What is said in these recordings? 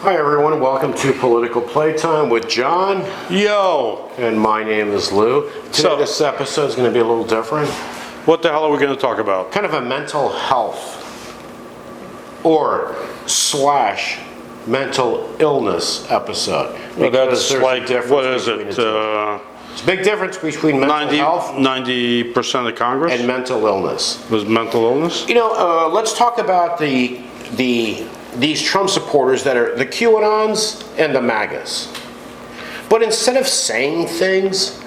Hi everyone, welcome to Political Playtime with John. Yo! And my name is Lou. Today this episode is going to be a little different. What the hell are we going to talk about? Kind of a mental health or slash mental illness episode. Well, that's there's like, a difference what is between it? the two. It's a big difference between mental health 90% of Congress and mental illness. was mental illness? You know, let's talk about these Trump supporters that are the QAnons and the MAGAs. But instead of saying things,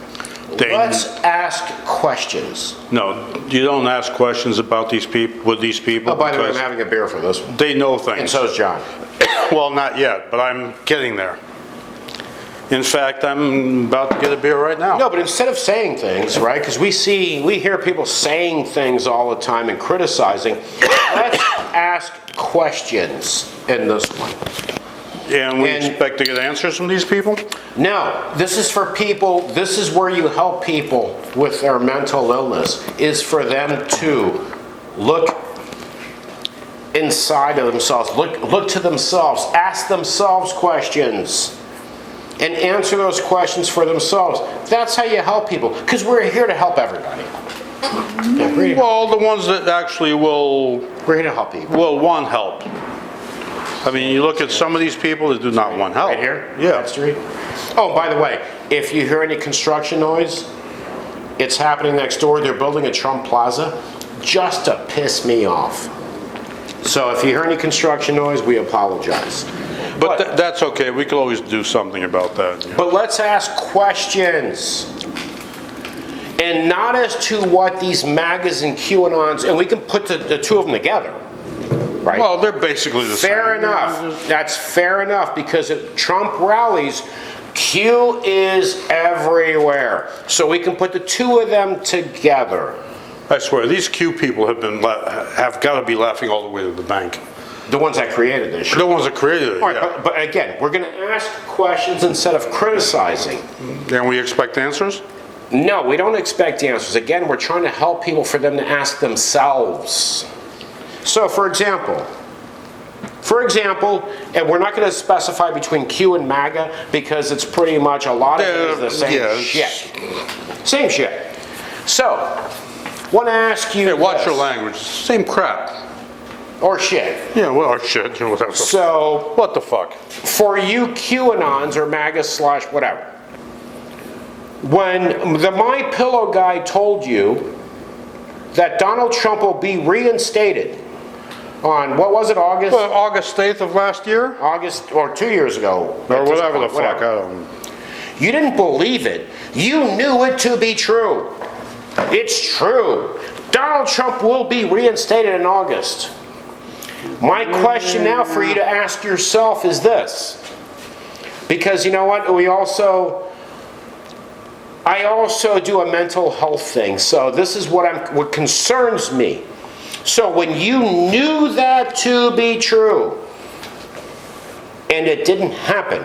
let's ask questions. No, you don't ask questions about these people, with these people. Oh, by the way, I'm having a beer for this one. They know things. And so is John. Well, not yet, but I'm getting there. In fact, I'm about to get a beer right now. No, but instead of saying things, right, because we hear people saying things all the time and criticizing, let's ask questions in this one. And we expect to get answers from these people? No, this is for people, this is where you help people with their mental illness, is for them to look inside of themselves, look to themselves, ask themselves questions, and answer those questions for themselves. That's how you help people, because we're here to help everybody. Yeah, Well, the ones that actually we're here to help people. will want help. I mean, you look at some of these people that do not want help. Right here? Yeah. That street? Oh, by the way, if you hear any construction noise, it's happening next door. They're building a Trump Plaza just to piss me off. So if you hear any construction noise, we apologize. But that's okay. We could always do something about that. But let's ask questions. And not as to what these MAGAs and QAnons, and we can put the two of them together, right? Well, they're basically the same. Fair enough. That's fair enough, because at Trump rallies, Q is everywhere. So we can put the two of them together. I swear, these Q people have got to be laughing all the way to the bank. The ones that created this shit. The ones that created it, All right, yeah. but again, we're going to ask questions instead of criticizing. And we expect answers? No, we don't expect answers. Again, we're trying to help people for them to ask themselves. So, for example, and we're not going to specify between Q and MAGA because it's pretty much a lot of it is the same shit. Same shit. So, want to ask you Hey, watch this. your language. Same crap. Or shit. Yeah, well, or shit. Whatever. So, What the fuck? for you QAnons or MAGA slash whatever, when the My Pillow guy told you that Donald Trump will be reinstated on, what was it, August? Well, August 8th of last year? August, or 2 years ago. Or at this whatever point, the fuck. I don't know. You didn't believe it. You knew it to be true. It's true. Donald Trump will be reinstated in August. My question now for you to ask yourself is this. Because you know what? I also do a mental health thing. So this is what concerns me. So when you knew that to be true and it didn't happen,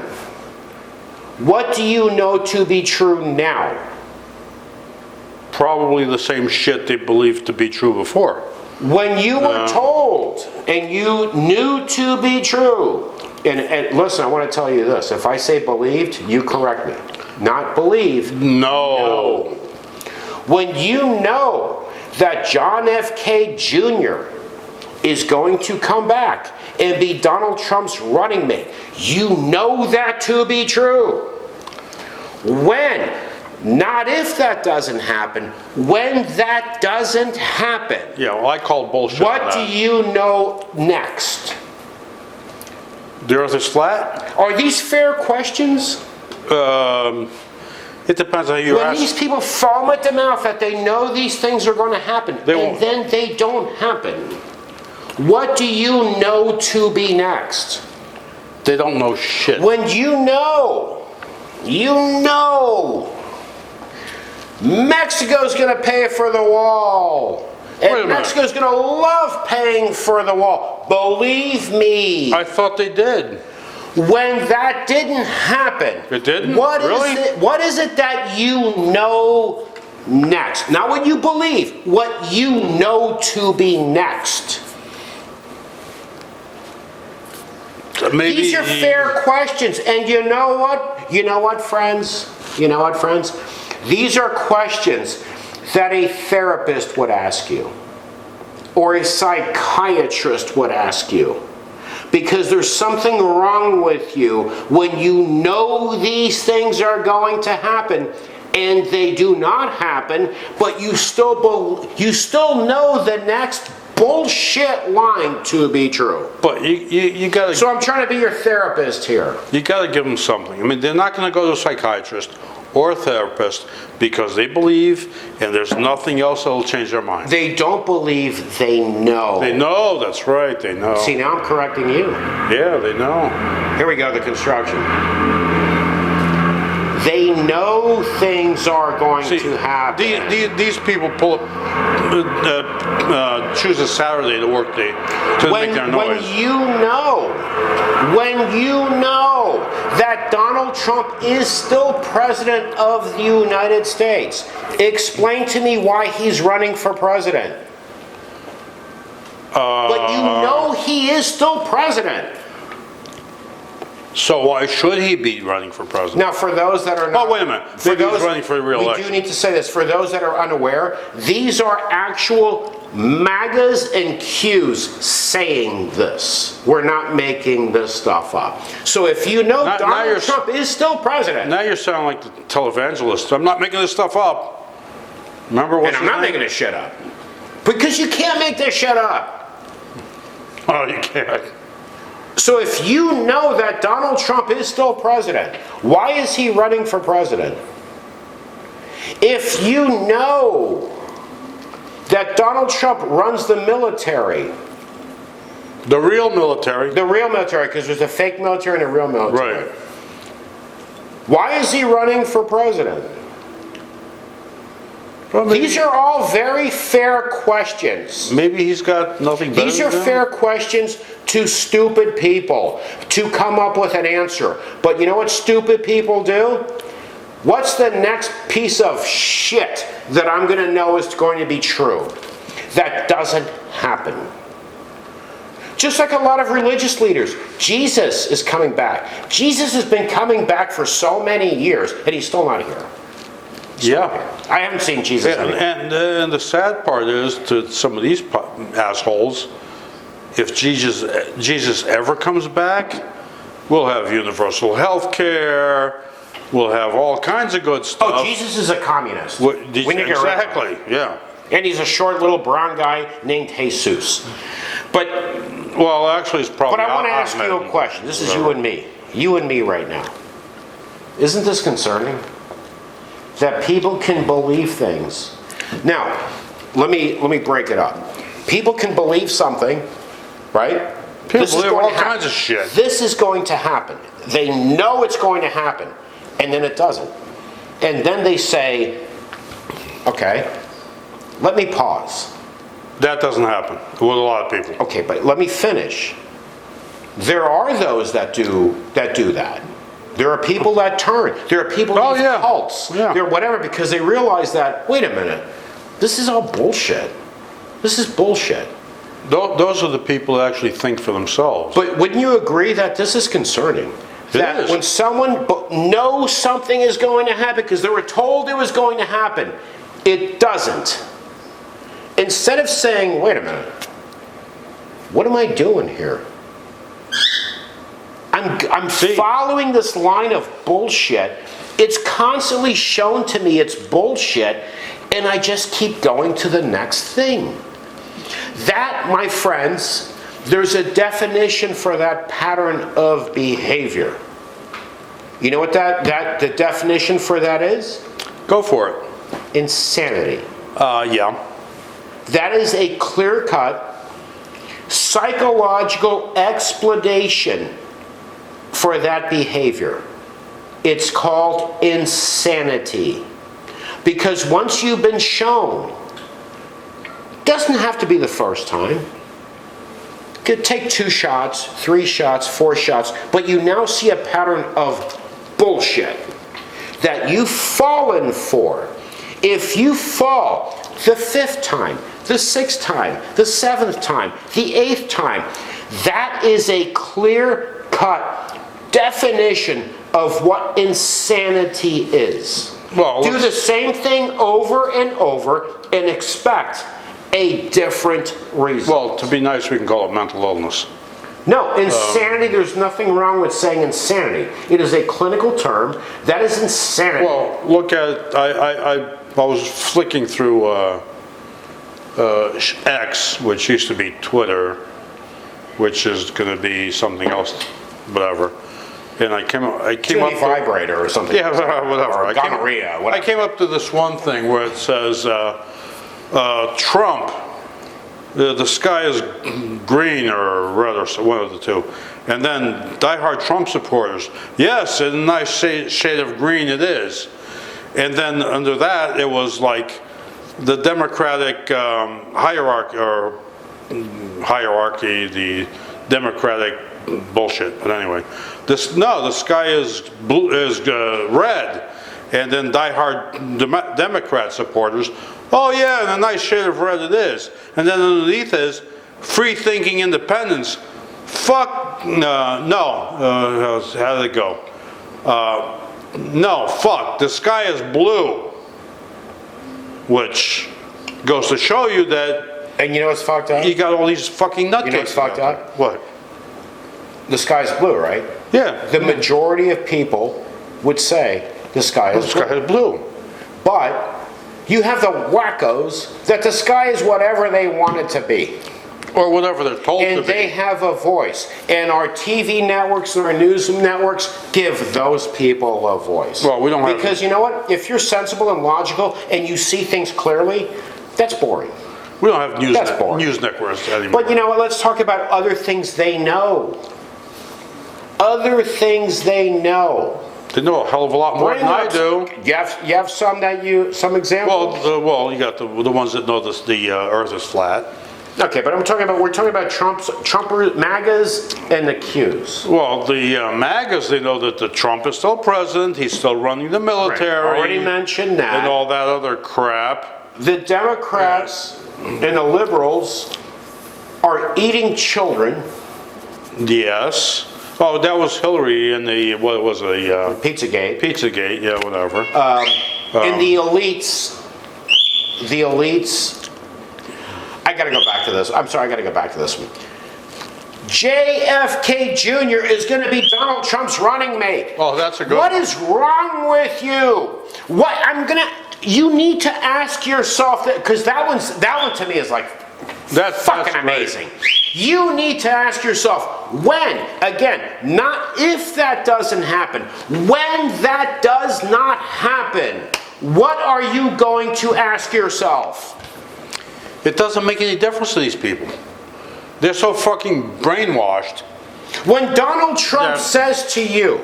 what do you know to be true now? Probably the same shit they believed to be true before. When you were told and you knew to be true, and listen, I want to tell you this. If I say believed, you correct me. Not believe. No. When you know that John F. K. Jr. is going to come back and be Donald Trump's running mate, you know that to be true. When, not if that doesn't happen, when that doesn't happen, Yeah, well, I call bullshit. what do you know next? The earth is flat? Are these fair questions? It depends on who you When ask. these people foam at the mouth that they know these things are going to happen, They and won't. then they don't happen, what do you know to be next? They don't know shit. When you know Mexico's going to pay for the wall. Wait a And minute. Mexico's going to love paying for the wall. Believe me. I thought they did. When that didn't happen, It didn't? What Really? what is it that you know next? Not what you believe, what you know to be next. maybe These are fair questions, and you know what? You know what, friends? You know what, friends? These are questions that a therapist would ask you, or a psychiatrist would ask you. Because there's something wrong with you when you know these things are going to happen and they do not happen, but you still know the next bullshit line to be true. But you gotta. So I'm trying to be your therapist here. You got to give them something. I mean, they're not going to go to a psychiatrist or a therapist because they believe, and there's nothing else that will change their mind. They don't believe, they know. They know, that's right, they know. See, now I'm correcting you. Yeah, they know. Here we go, the construction. They know things are going to happen. These people choose a Saturday to work day to make their noise. When you know that Donald Trump is still president of the United States, explain to me why he's running for president. But you know he is still president. So why should he be running for president? Now, for those that are not... Oh, wait a minute. Maybe he's running for re-election. We do need to say this. For those that are unaware, these are actual MAGAs and Qs saying this. We're not making this stuff up. So if you know Donald Trump is still president... Now you're sounding like the televangelist. I'm not making this stuff up. Remember what? And I'm not making this shit up. Because you can't make this shit up. Oh, you can't. So if you know that Donald Trump is still president, why is he running for president? If you know that Donald Trump runs the military. The real military. The real military, because there's a fake military and a real military. Right. Why is he running for president? Well, These are all very fair questions. Maybe he's got nothing better These are to do. fair questions to stupid people to come up with an answer. But you know what stupid people do? What's the next piece of shit that I'm going to know is going to be true? That doesn't happen. Just like a lot of religious leaders, Jesus is coming back. Jesus has been coming back for so many years, and he's still not here. I haven't seen Jesus. And the sad part is, to some of these assholes, if Jesus ever comes back, we'll have universal health care, we'll have all kinds of good stuff. Oh, Jesus is a communist. We need to get rid of him. Exactly, yeah. And he's a short little brown guy named Jesus. But well, actually, it's probably. But I want to ask you a question. This is you and me. You and me right now. Isn't this concerning? That people can believe things. Now, let me break it up. People can believe something, right? People believe all kinds of shit. This is going to happen. They know it's going to happen, and then it doesn't. And then they say, okay, let me pause. That doesn't happen with a lot of people. Okay, but let me finish. There are those that do that. There are people that turn. There are people in cults. Yeah. There are whatever, because they realize that, wait a minute, this is all bullshit. This is bullshit. Those are the people that actually think for themselves. But wouldn't you agree that this is concerning? That when someone knows something is going to happen because they were told it was going to happen, it doesn't. Instead of saying, wait a minute, what am I doing here? I'm following this line of bullshit. It's constantly shown to me it's bullshit, and I just keep going to the next thing. That, my friends, there's a definition for that pattern of behavior. You know what the definition for that is? Go for it. Insanity. Yeah. That is a clear-cut psychological explanation for that behavior. It's called insanity. Because once you've been shown, it doesn't have to be the first time. You could take 2 shots, 3 shots, 4 shots, but you now see a pattern of bullshit that you've fallen for. If you fall the 5th time, the 6th time, the 7th time, the 8th time, that is a clear-cut clear-cut definition of what insanity is. Well, Do the same thing over and over and expect a different result. well, to be nice, we can call it mental illness. No, insanity, there's nothing wrong with saying insanity. It is a clinical term. That is insanity. Well, look at, I was flicking through X, which used to be Twitter, which is going to be something else, whatever. And I came up vibrator or something. Yeah, whatever. Or gonorrhea, whatever. I came up to this one thing where it says, Trump, the sky is green or red or so, one of the two. And then diehard Trump supporters, yes, in a nice shade of green it is. And then under that, it was like the Democratic hierarchy, the Democratic bullshit. But anyway, the sky is blue, red, and then diehard Democrat supporters, oh yeah, in a nice shade of red it is. And then underneath is free-thinking independents. Fuck no. How did it go? No, fuck. The sky is blue, which goes to show you that And you know what's fucked up? you got all these fucking nutcases. You know what's fucked out there. up? What? The sky's blue, right? Yeah. The majority of people would say the sky The is sky blue. is blue. But you have the wackos that the sky is whatever they want it to be. Or whatever they're told to And be. they have a voice. And our TV networks and our news networks give those people a voice. Well, we don't have- Because you know what? If you're sensible and logical and you see things clearly, that's boring. We don't have That's boring. news networks anymore. But you know what? Let's talk about other things they know. Other things they know. They know a hell of a lot more Bring than I up- do. You have some examples? Well, you got the ones that know the Earth is flat. Okay, but we're talking about Trumpers, MAGAs, and the Qs. Well, the MAGAs, they know that the Trump is still president. He's still running the military. Already mentioned that. And all that other crap. The Democrats and the liberals are eating children. Yes. Oh, that was Hillary in the what was a Pizzagate. Pizzagate? Yeah, whatever. And the elites. I gotta go back to this. I'm sorry, I gotta go back to this one. JFK Jr. is gonna be Donald Trump's running mate. Oh, that's a good What one. is wrong with you? You need to ask yourself that, because that one to me is like That's fucking great. amazing. You need to ask yourself when, again, not if that doesn't happen, when that does not happen, what are you going to ask yourself? It doesn't make any difference to these people. They're so fucking brainwashed. When Donald Trump Yeah. says to you,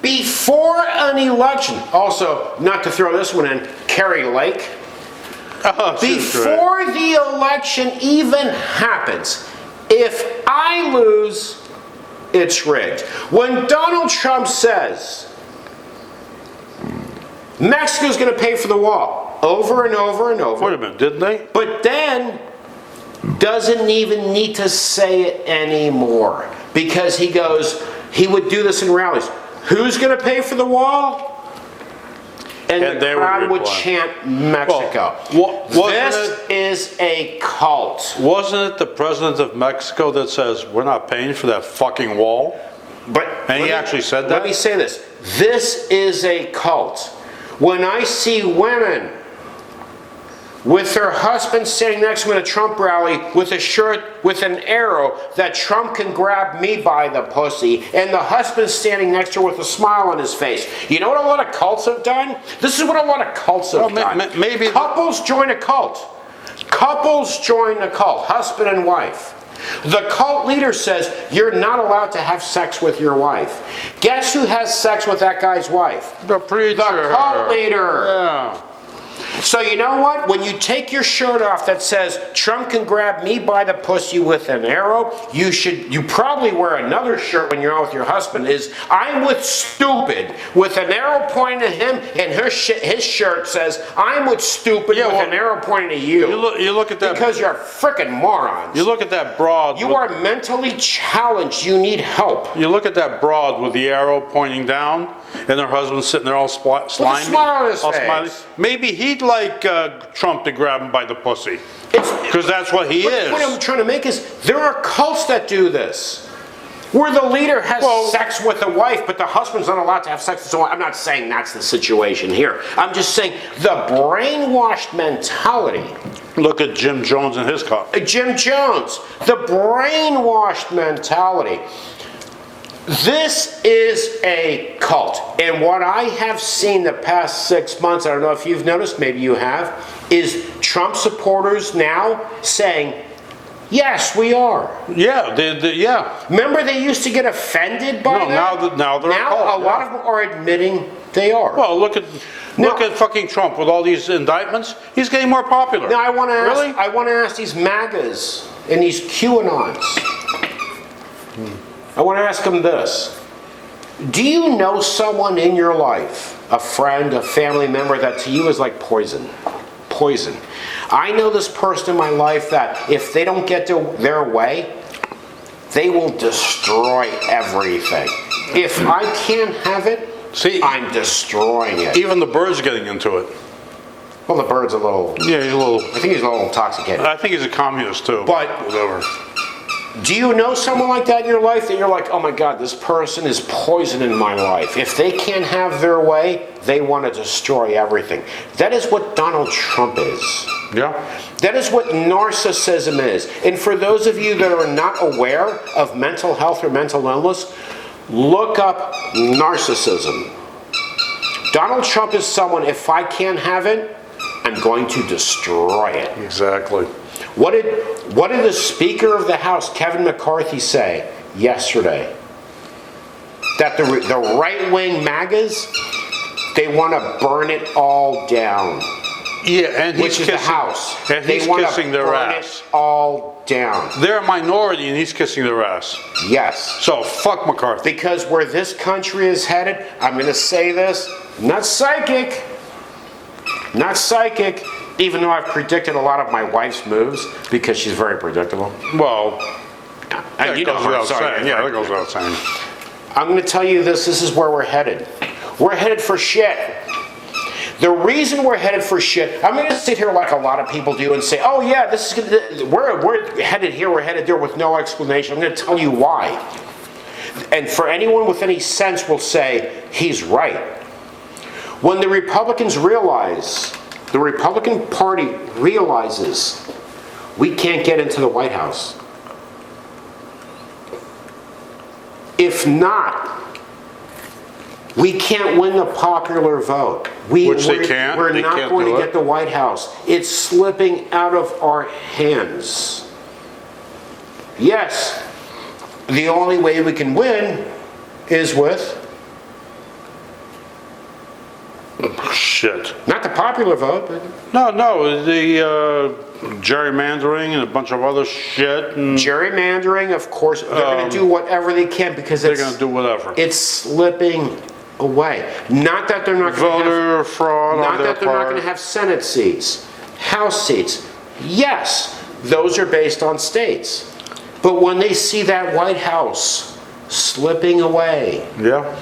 before an election, also, not to throw this one in, Kerry Lake, Oh, before the election even happens, if I lose, it's rigged. When Donald Trump says, Mexico's going to pay for the wall, over and over and over, Wait a minute, didn't they? but then doesn't even need to say it anymore, because he would do this in rallies. Who's going to pay for the wall? And And the they would crowd would reply. chant Mexico. Well, This is a cult. Wasn't it the president of Mexico that says, we're not paying for that fucking wall? But And he actually said that? Let me say this. This is a cult. When I see women with their husband standing next to them in a Trump rally with a shirt with an arrow that Trump can grab me by the pussy, and the husband standing next to her with a smile on his face. You know what a lot of cults have done? This is what a lot of cults have done. maybe- Couples join a cult. Couples join a cult, husband and wife. The cult leader says you're not allowed to have sex with your wife. Guess who has sex with that guy's wife? The preacher. The cult leader. Yeah. So you know what? When you take your shirt off that says Trump can grab me by the pussy with an arrow, you probably wear another shirt when you're out with your husband is I'm with stupid with an arrow pointing at him, and his shirt says I'm with stupid with an arrow pointing at you. You look at that because you're freaking morons. You look at that broad. You are mentally challenged. You need help. You look at that broad with the arrow pointing down, and her husband sitting there all slimy. With a smile on his face. Smiley. Maybe he'd like Trump to grab him by the pussy. Because that's what he is. The point I'm trying to make is there are cults that do this. Where the leader has sex with the wife, but the husband's not allowed to have sex with someone. I'm not saying that's the situation here. I'm just saying the brainwashed mentality. Look at Jim Jones and his cop. Jim Jones. The brainwashed mentality. This is a cult. And what I have seen the past 6 months, I don't know if you've noticed, maybe you have, is Trump supporters now saying, yes, we are. Yeah, yeah. Remember they used to get offended by that? Now they're a lot of them are admitting they are. Well, look at fucking Trump with all these indictments. He's getting more popular. Now I want to ask these MAGAs and these QAnons. I want to ask them this. Do you know someone in your life, a friend, a family member, that to you is like poison? Poison. I know this person in my life that if they don't get their way, they will destroy everything. If I can't have it, I'm destroying it. Even the bird's getting into it. Well, the bird's a little... Yeah, he's a little... I think he's a little intoxicated. I think he's a communist too. But... Whatever. Do you know someone like that in your life that you're like, oh my God, this person is poison in my life. If they can't have their way, they want to destroy everything. That is what Donald Trump is. Yeah. That is what narcissism is. And for those of you that are not aware of mental health or mental illness, look up narcissism. Donald Trump is someone, if I can't have it, I'm going to destroy it. Exactly. What did the Speaker of the House, Kevin McCarthy, say yesterday? That the right-wing MAGAs, they want to burn it all down. Yeah, and which is the House. And he's kissing their ass. It all down. They're a minority, and he's kissing their ass. Yes. So fuck McCarthy. Because where this country is headed, I'm going to say this, not psychic. Not psychic. Even though I've predicted a lot of my wife's moves because she's very predictable. Well, and you know goes without saying. Yeah, that goes without saying. I'm going to tell you this is where we're headed. We're headed for shit. The reason we're headed for shit, I'm going to sit here like a lot of people do and say, oh yeah, this is we're headed here, we're headed there with no explanation. I'm going to tell you why. And for anyone with any sense will say, he's right. When the Republicans realize, the Republican Party realizes we can't get into the White House. If not, we can't win the popular vote. Which they can't. We're not going to get the White House. It's slipping out of our hands. Yes, the only way we can win is with... Shit. Not the popular vote, but... No, the gerrymandering and a bunch of other shit. And gerrymandering, of course, they're going to do whatever they can because they're going to do whatever. It's slipping away. Not that they're not going to have... Voter fraud Not that they're not going to have Senate seats, House seats. Yes, those are based on states. But when they see that White House slipping away... Yeah.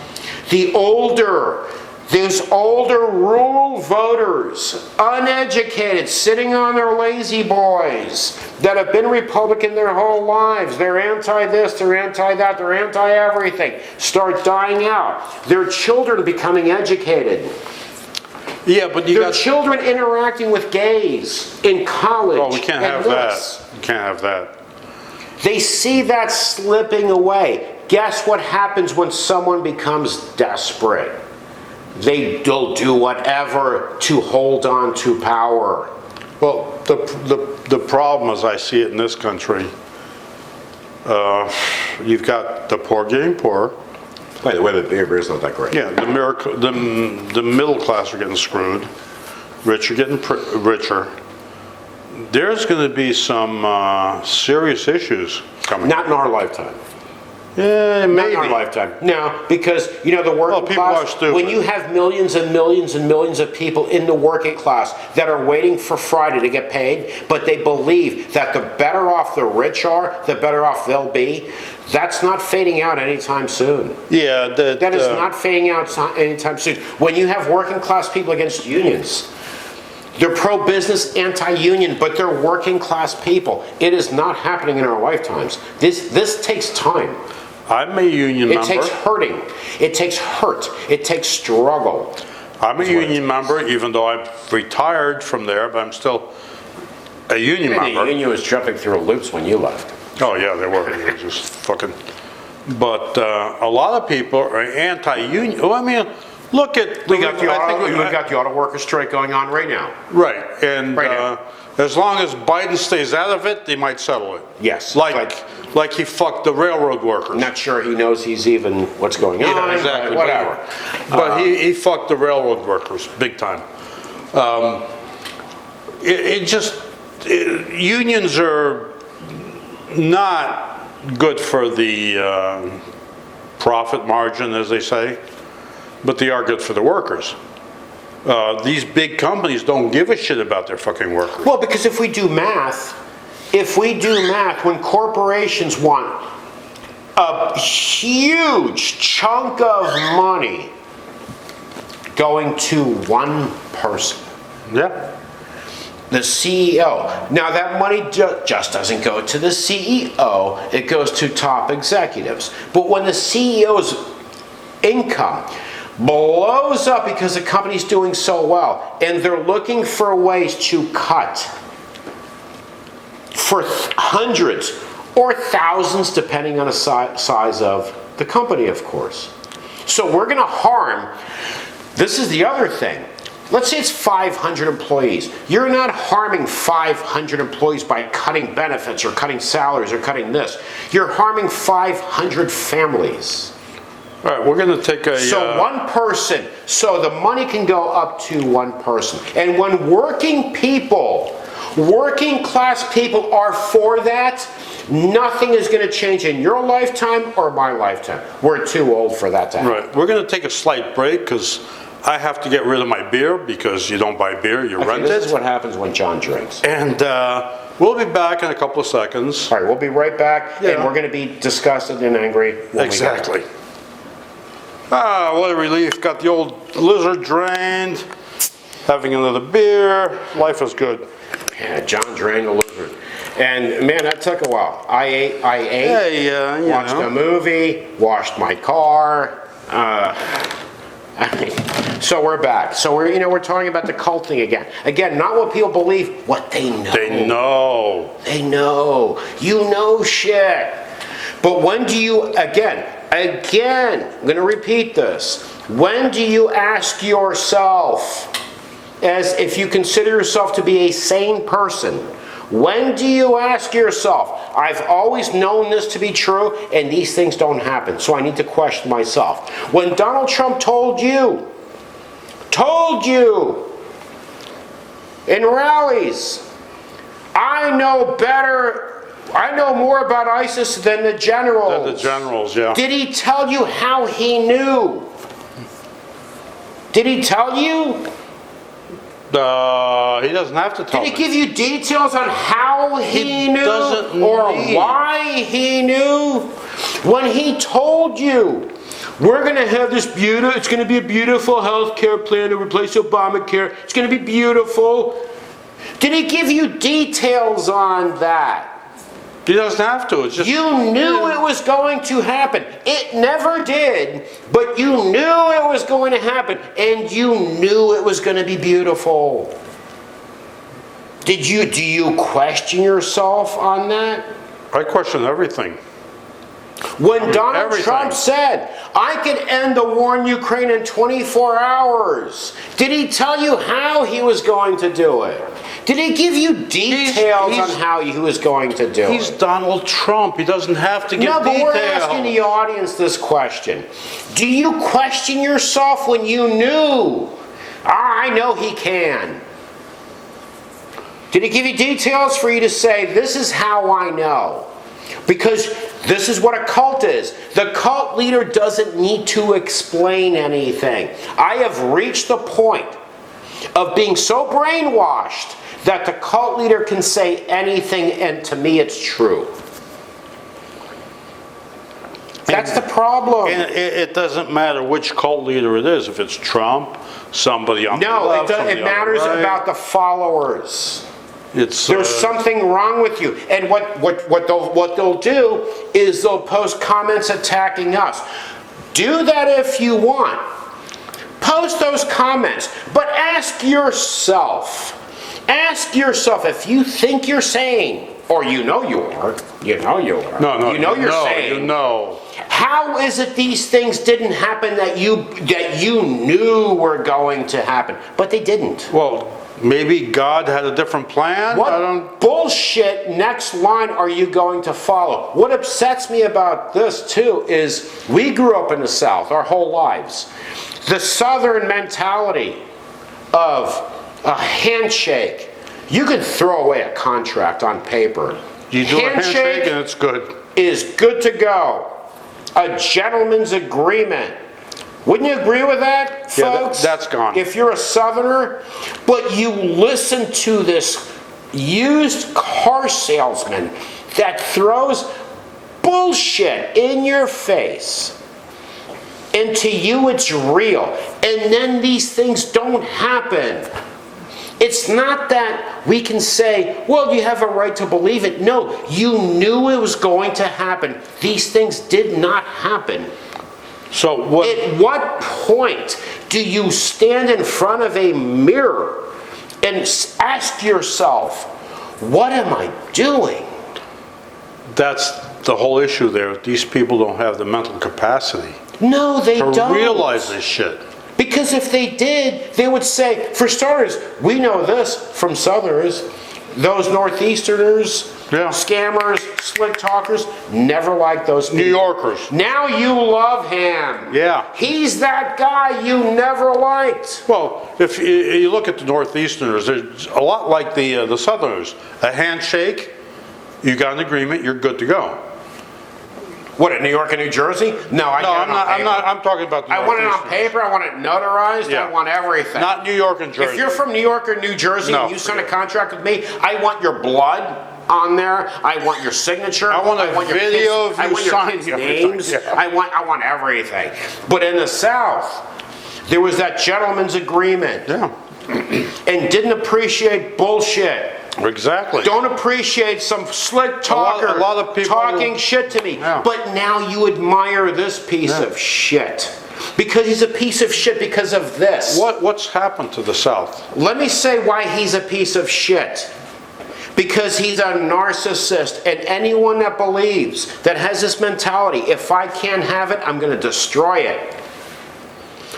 Those older rural voters, uneducated, sitting on their lazy boys, that have been Republican their whole lives, they're anti-this, they're anti-that, they're anti-everything, start dying out. Their children becoming educated. Yeah, but their children interacting with gays in college. Well, we can't have that. We can't have that. They see that slipping away. Guess what happens when someone becomes desperate? They'll do whatever to hold on to power. Well, the problem as I see it in this country, you've got the poor getting poorer. By the way, the beer is not that great. Yeah, the middle class are getting screwed. rich are getting richer. There's going to be some serious issues coming. Not in our lifetime. Yeah, Not maybe. in our lifetime. No, because, the working people are class, stupid. when you have millions and millions and millions of people in the working class that are waiting for Friday to get paid, but they believe that the better off the rich are, the better off they'll be, that's not fading out anytime soon. Yeah, That is not fading out anytime soon. When you have working class people against unions, they're pro-business, anti-union, but they're working class people. It is not happening in our lifetimes. This takes time. I'm a union member. It takes hurting. It takes hurt. It takes struggle. I'm a union member, even though I'm retired from there, but I'm still a union The member. union was jumping through loops when you left. Oh, yeah, they were. They were just fucking. But a lot of people are anti-union. Well, I mean, look at. We got the auto workers strike going on right now. Right, and Right now. as long as Biden stays out of it, they might settle it. Yes. Like he fucked the railroad workers. I'm not sure he knows he's even what's going on. Yeah, exactly. Whatever. But he fucked the railroad workers big time. Unions are not good for the profit margin, as they say, but they are good for the workers. These big companies don't give a shit about their fucking workers. Well, because if we do math, when corporations want a huge chunk of money going to one person, Yeah. the CEO. Now that money just doesn't go to the CEO, it goes to top executives. But when the CEO's income blows up because the company's doing so well, and they're looking for ways to cut for hundreds or thousands, depending on the size of the company, of course. So we're going to harm. This is the other thing. Let's say it's 500 employees. You're not harming 500 employees by cutting benefits or cutting salaries or cutting this. You're harming 500 families. All right, we're going to take a... So one person, so the money can go up to one person. And when working class people are for that, nothing is going to change in your lifetime or my lifetime. We're too old for that to happen. Right, we're going to take a slight break because I have to get rid of my beer because you don't buy beer, you rent This it. is what happens when John drinks. And we'll be back in a couple of seconds. All right, we'll be right back, and Yeah. we're going to be disgusted and angry. When Exactly. What a relief. Got the old lizard drained. Having another beer. Life is good. Yeah, John drained the lizard. And man, that took a while. I ate, Hey, you watched know. a movie, washed my car. So we're back. So we're talking about the cult thing again. Again, not what people believe, what they know. They know. They know. You know shit. But when do you, again, I'm going to repeat this. When do you ask yourself, as if you consider yourself to be a sane person, when do you ask yourself, I've always known this to be true and these things don't happen, so I need to question myself. When Donald Trump told you in rallies, I know more about ISIS than the generals. The generals, yeah. Did he tell you how he knew? Did he tell you? He doesn't have to tell Did he me. give you details on how he knew doesn't or need. why he knew? When he told you, we're going to have this it's going to be a beautiful health care plan to replace Obamacare. It's going to be beautiful. Did he give you details on that? He doesn't have to. It's just... You knew it was going to happen. It never did, but you knew it was going to happen, and you knew it was going to be beautiful. Do you question yourself on that? I question everything. When Donald Everything. Trump said, I could end the war in Ukraine in 24 hours, did he tell you how he was going to do it? Did he give you details on how he was going to do He's it? Donald Trump. He doesn't have to give No, but details. we're asking the audience this question. Do you question yourself when you knew? I know he can. Did he give you details for you to say, this is how I know? Because this is what a cult is. The cult leader doesn't need to explain anything. I have reached the point of being so brainwashed that the cult leader can say anything, and to me it's true. That's the problem. And it doesn't matter which cult leader it is, if it's Trump, somebody on the No, left, it matters about the followers. There's something wrong with you. And what they'll do is they'll post comments attacking us. Do that if you want. Post those comments. But ask yourself if you think you're saying, or you know you are, No, you know you're saying, how is it these things didn't happen that you knew were going to happen, but they didn't? Well, maybe God had a different plan? What bullshit next line are you going to follow? What upsets me about this too is we grew up in the South our whole lives. The Southern mentality of a handshake. You can throw away a contract on paper. You do a handshake and it's good. Is good to go. A gentleman's agreement. Wouldn't you agree with that, folks? Yeah, that's gone. If you're a Southerner, but you listen to this used car salesman that throws bullshit in your face, and to you it's real, and then these things don't happen. It's not that we can say, well, you have a right to believe it. No, you knew it was going to happen. These things did not happen. So at what point do you stand in front of a mirror and ask yourself, what am I doing? That's the whole issue there. These people don't have the mental capacity. No, they don't. To realize this shit. Because if they did, they would say, for starters, we know this from Southerners, those Northeasterners, scammers, slick talkers, never liked those people. New Yorkers. Now you love him. Yeah. He's that guy you never liked. Well, if you look at the Northeasterners, they're a lot like the Southerners. A handshake, you got an agreement, you're good to go. What, in New York and New Jersey? No, I'm talking about the I want it on paper, I want it notarized, Yeah. I want everything. Not New York and Jersey. If you're from New York or New Jersey and you sign a contract with me, I want your blood on there, I want your signature. I want a video of you signing your names. Yeah. I want everything. But in the South, there was that gentleman's agreement. Yeah. And didn't appreciate bullshit. Exactly. Don't appreciate some slick talker a lot of people talking shit to me. Yeah. But now you admire this piece of shit. Because he's a piece of shit because of this. What's happened to the South? Let me say why he's a piece of shit. Because he's a narcissist, and anyone that believes, that has this mentality, if I can't have it, I'm going to destroy it.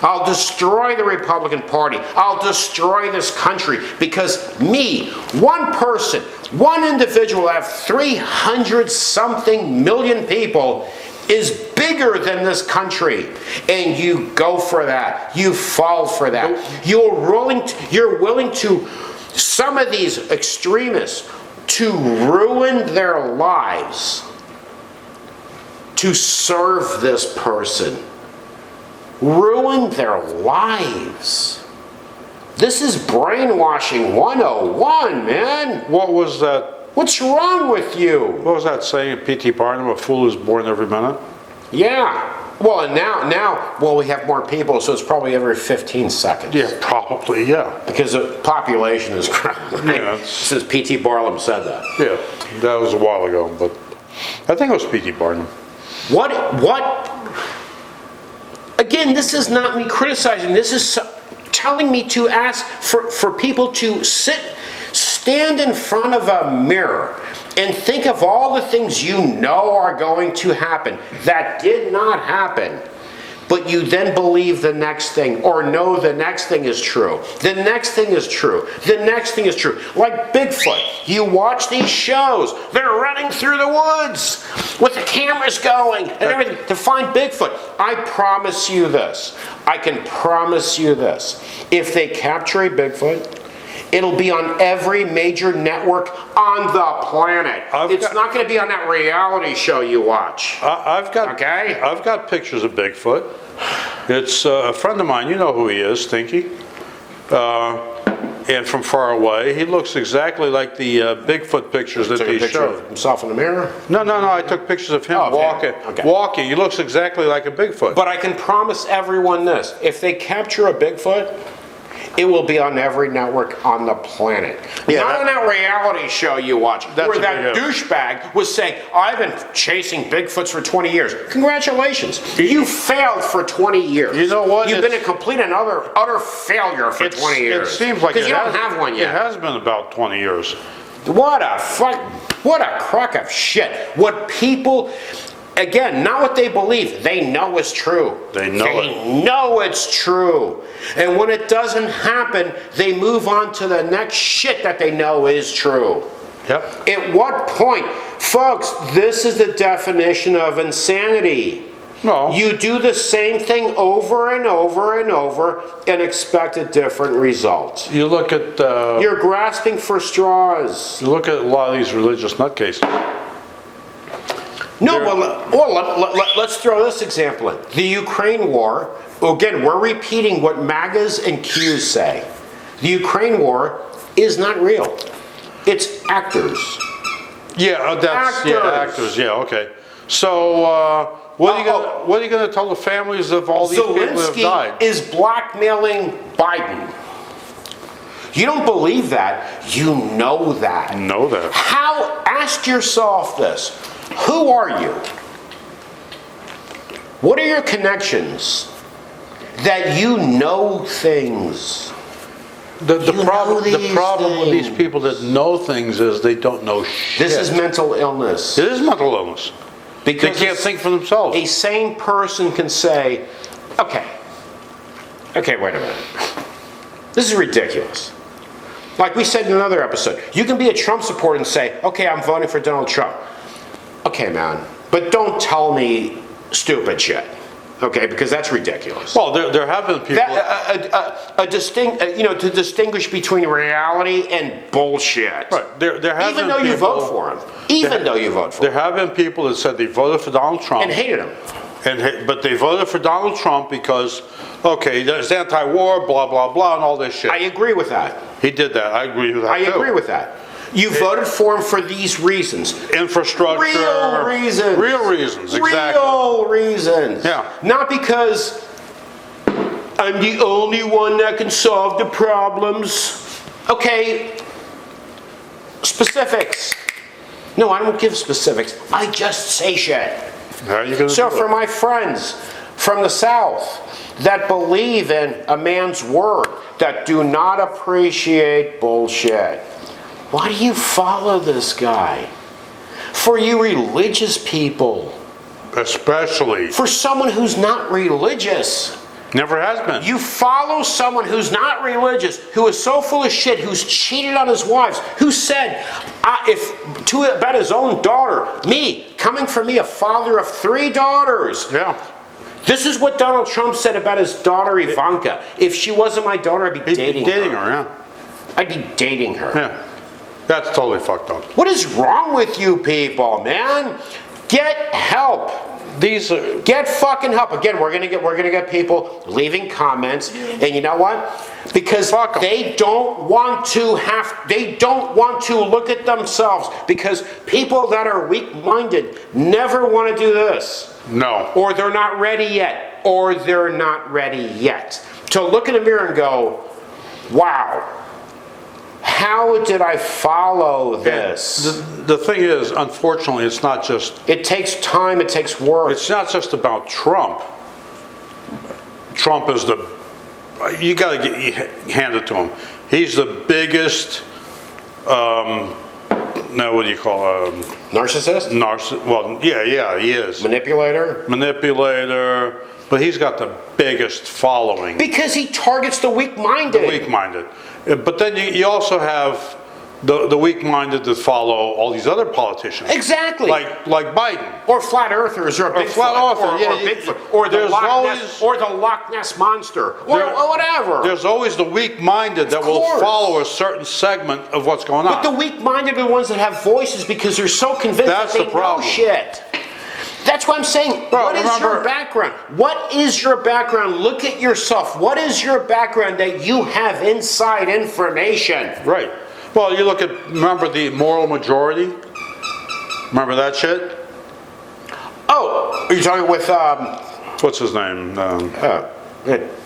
I'll destroy the Republican Party. I'll destroy this country because me, one person, one individual out of 300-something million people is bigger than this country. And you go for that. You fall for that. You're willing to, some of these extremists, to ruin their lives to serve this person. Ruin their lives. This is brainwashing 101, man. What was that? What's wrong with you? What was that saying? P.T. Barnum, a fool is born every minute? Yeah. Well, and now, we have more people, so it's probably every 15 seconds. Yeah, probably, yeah. Because the population is growing. Yeah. Since P.T. Barnum said that. Yeah, that was a while ago, but I think it was P.T. Barnum. What? Again, this is not me criticizing. This is telling me to ask for people to stand in front of a mirror and think of all the things you know are going to happen that did not happen. But you then believe the next thing, or know the next thing is true. The next thing is true. The next thing is true. Like Bigfoot. You watch these shows. They're running through the woods with the cameras going and everything to find Bigfoot. I promise you this. I can promise you this. If they capture a Bigfoot, It'll be on every major network on the planet. It's not going to be on that reality show you watch. I've got Okay. I've got pictures of Bigfoot. It's a friend of mine. You know who he is, Stinky. And from far away, he looks exactly like the Bigfoot pictures that Took a they picture showed. of himself in the mirror. No, I took pictures of him Oh, okay. walking. Okay. Walking. He looks exactly like a Bigfoot. But I can promise everyone this: if they capture a Bigfoot, it will be on every network on the planet. Yeah, Not on that reality show you watch, That's where a that big douchebag was saying, I've been chasing Bigfoots for 20 years. Congratulations. You failed for 20 years. You know what? You've been a complete and utter failure for 20 years. It seems like because it you don't has- have one It yet. has been about 20 years. What a crock of shit. What people, again, not what they believe, they know is true. They know They know it's true. And when it doesn't happen, they move on to the next shit that they know is true. Yep. At what point, folks, this is the definition of insanity. No. You do the same thing over and over and over and expect a different result. You look at You're grasping for straws. you look at a lot of these religious nutcases. No, let's throw this example in. The Ukraine war, again, we're repeating what MAGAs and Qs say. The Ukraine war is not real. It's actors. Yeah, that's yeah, Actors. actors. Yeah, okay. So what are you going to tell the families of all these people that have Zelensky died? is blackmailing Biden. You don't believe that, you know that. Know that. Ask yourself this, who are you? What are your connections that you know things? The You know problem with these things. people that know things is they don't know shit. This is mental illness. It is mental illness. They Because can't think for themselves. a sane person can say, okay, wait a minute. This is ridiculous. Like we said in another episode, you can be a Trump supporter and say, okay, I'm voting for Donald Trump. Okay, man, but don't tell me stupid shit, okay, because that's ridiculous. Well, there have been people. To distinguish between reality and bullshit. Right. There have Even been though you people- vote for him. Even though you vote for There him. have been people that said they voted for Donald Trump. And hated him. But they voted for Donald Trump because, okay, there's anti-war, blah, blah, blah, and all this shit. I agree with that. He did that. I agree with that I too. agree with that. You voted for him for these reasons. Infrastructure. Real reasons. Real reasons, exactly. Real reasons. Yeah. Not because I'm the only one that can solve the problems. Okay, specifics. No, I don't give specifics. I just say shit. How are you going to So do for it? my friends from the South that believe in a man's word, that do not appreciate bullshit, why do you follow this guy? For you religious people, Especially. for someone who's not religious, Never has been. you follow someone who's not religious, who is so full of shit, who's cheated on his wives, who said, about his own daughter, me, coming from me, a father of 3 daughters. Yeah. This is what Donald Trump said about his daughter Ivanka. If she wasn't my daughter, I'd be He's dating dating her. her, yeah. I'd be dating her. Yeah. That's totally fucked up. What is wrong with you people, man? Get help. These are, Get fucking help. Again, we're gonna get people leaving comments, and you know what? Because Fuck 'em. they don't want to look at themselves, because people that are weak-minded never want to do this. no. Or they're not ready yet. Or they're not ready yet. To look in the mirror and go, wow, how did I follow this? The thing is, unfortunately, it's not just, It takes time, it takes work. it's not just about Trump. Trump is you gotta hand it to him. He's the biggest, now what do you call Narcissist? well, yeah, he is. Manipulator? Manipulator, but he's got the biggest following. Because he targets the weak-minded. Weak-minded. But then you also have the weak-minded that follow all these other politicians. Exactly. Like Biden. Or flat earthers, or Bigfoot, flat earther, yeah, or Bigfoot, or the there's Loch Ness monster, or whatever. There's always the weak-minded that will course. follow a certain segment of what's going on. But the weak-minded are the ones that have voices because they're so convinced That's that they the problem. know shit. That's what I'm saying. Well, what is your remember- background? What is your background? Look at yourself. What is your background that you have inside information? Right. Well, you look at, remember the moral majority? Remember that shit? Oh, are you talking with What's his name? that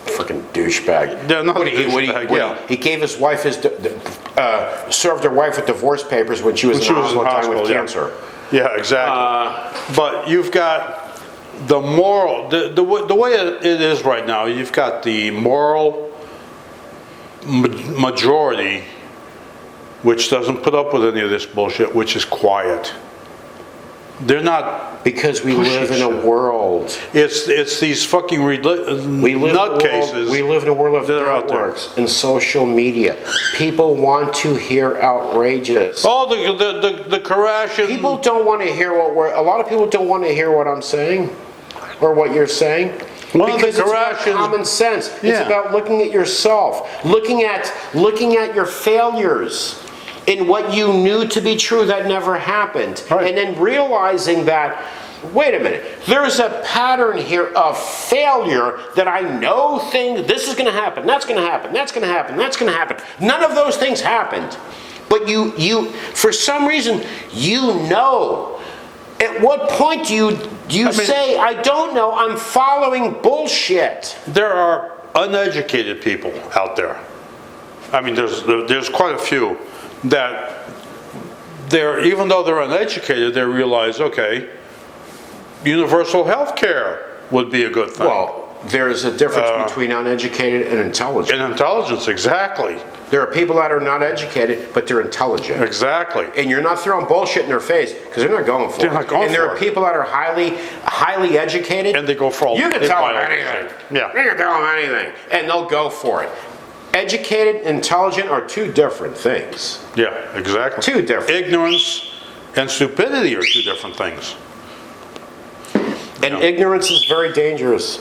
fucking douchebag? Yeah, not What he, douchebag, yeah. he gave his wife his served her wife with divorce papers when she was in the hospital with yeah. cancer. Yeah, exactly. But you've got the moral, the way it is right now, you've got the moral majority, which doesn't put up with any of this bullshit, which is quiet. They're not, Because we Pushing live in a shit. world. it's these fucking We live nutcases. We live in a world of that are out there. networks and social media. People want to hear outrageous. Oh, the Kardashian. People don't want to hear a lot of people don't want to hear what I'm saying or what you're saying. Well, the Because it's about Kardashians- common sense. It's Yeah. about looking at yourself, looking at your failures in what you knew to be true that never happened. Right. And then realizing that, wait a minute, there's a pattern here of failure that I know this is going to happen, that's going to happen, that's going to happen, that's going to happen. None of those things happened. But you for some reason, you know. At what point do you say, I don't know, I'm following bullshit? There are uneducated people out there. I mean, there's quite a few that even though they're uneducated, they realize, okay, universal health care would be a good thing. Well, there's a difference between uneducated and intelligent. And intelligence, exactly. There are people that are not educated, but they're intelligent. Exactly. And you're not throwing bullshit in their face because they're not going for They're it. not going and there for are it. people that are highly educated. And they go for all. You can they tell buy them everything. anything. Yeah. You can tell them anything. And they'll go for it. Educated, intelligent are two different things. Yeah, exactly. Two different. Ignorance and stupidity are two different things. And ignorance is very dangerous.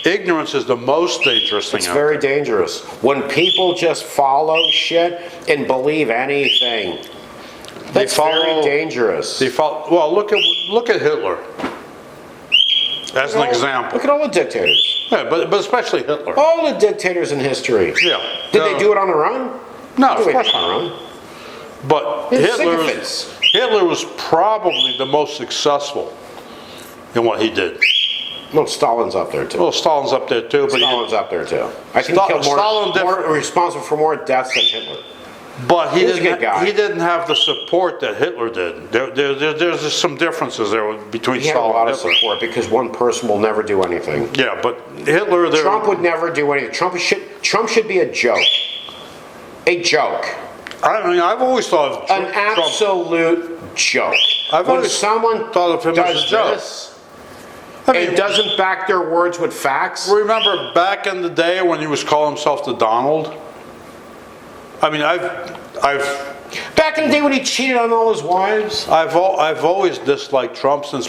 Ignorance is the most dangerous thing It's out very there. dangerous. When people just follow shit and believe anything, that's very dangerous. Well, look at Hitler as an example. Look at all the dictators. Yeah, but especially Hitler. All the dictators in history. Yeah. Did they do it on their own? No, of They course did it on not. their own. But They're Hitler sycophants. was probably the most successful in what he did. No, Stalin's up there too. Well, Stalin's up there too, but Stalin's up there too. I think Sta- he killed Stalin more responsible for more deaths than Hitler. he He was a good guy. he didn't have the support that Hitler did. There's just some differences there between He had a Stalin lot and of Hitler. support because one person will never do anything. Yeah, but Hitler, Trump would never do anything. Trump should be a joke. A joke. I mean, I've always thought of An Trump. absolute joke. I've when always someone thought of him as does a joke. this I mean, and doesn't back their words with facts, remember back in the day when he was calling himself the Donald? I mean, back in the day when he cheated on all his wives, I've always disliked Trump since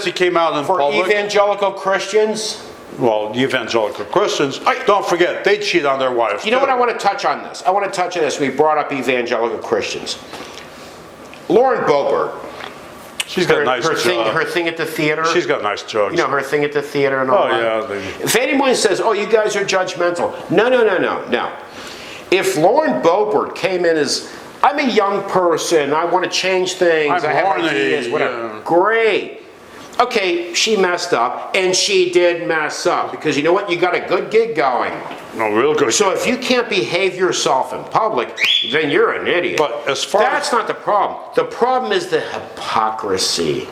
he came out in for public. evangelical Christians. Well, the evangelical Christians, don't forget, they cheat on their wives. You know too. what, I want to touch on this. I want to touch on this. We brought up evangelical Christians. Lauren Boebert, She's got a nice her job. thing at the theater. She's got nice jokes. You know, her thing at the theater and all Oh, that. yeah, If anyone says, oh, you guys are judgmental. No. If Lauren Boebert came in as, I'm a young person, I want to change things, I'm I have horny, ideas, whatever. yeah. Great. Okay, she messed up, and she did mess up, because you know what? You got a good gig going. No, real good. So if you can't behave yourself in public, then you're an idiot. But as far That's not the problem. The problem is the hypocrisy.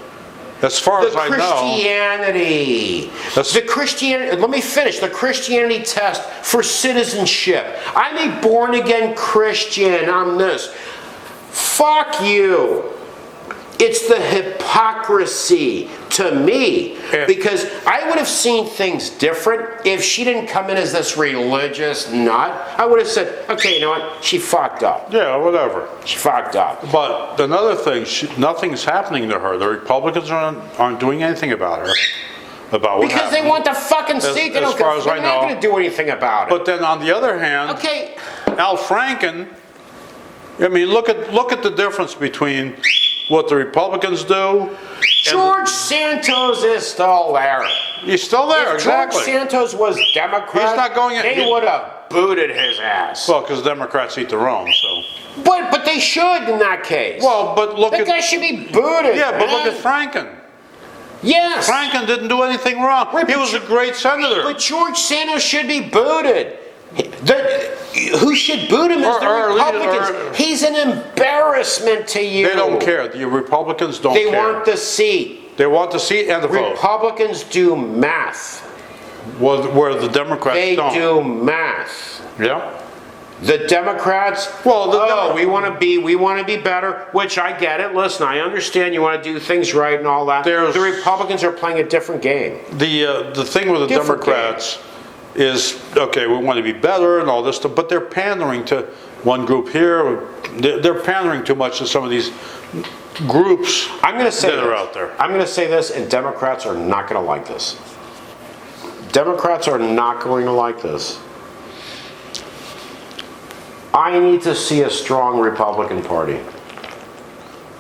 as far as The I know, Christianity. The Christianity, let me finish. The Christianity test for citizenship. I'm a born again Christian. I'm this. Fuck you. It's the hypocrisy. to me, Yeah. because I would have seen things different if she didn't come in as this religious nut. I would have said, okay, you know what? She fucked up. Yeah, whatever. She fucked up. But another thing, nothing's happening to her. The Republicans aren't doing anything about her, about what Because they happened. want the fucking seat. They as don't far as they're I not know. going to do anything about it. But then on the other hand, Okay, Al Franken, I mean, look at the difference between what the Republicans do. George Santos is still there. He's still there, If exactly. George Santos was Democrat, He's not going in- they would have booted his ass. Well, because Democrats eat their own, so. But they should in that case. Well, but look that at, guy should be booted. yeah, but look man. at Franken. Yes. Franken didn't do anything wrong. Right, He but was a great senator. But George Santos should be booted. Who should boot him is the Or- Republicans. He's an embarrassment to you. They don't care. The Republicans don't They care. want the seat. They want the seat and the vote, Republicans do math. where the Democrats They don't. do math. Yeah. The Democrats, Well, we want to be better, which I get it. Listen, I understand you want to do things right and all that. There's- The Republicans are playing a different game. The thing with the Different Democrats is, okay, we want to be better and all this stuff, but they're pandering to one group here. They're pandering too much to some of these groups I'm going to say that are this. out there. I'm going to say this, and Democrats are not going to like this. Democrats are not going to like this. I need to see a strong Republican Party.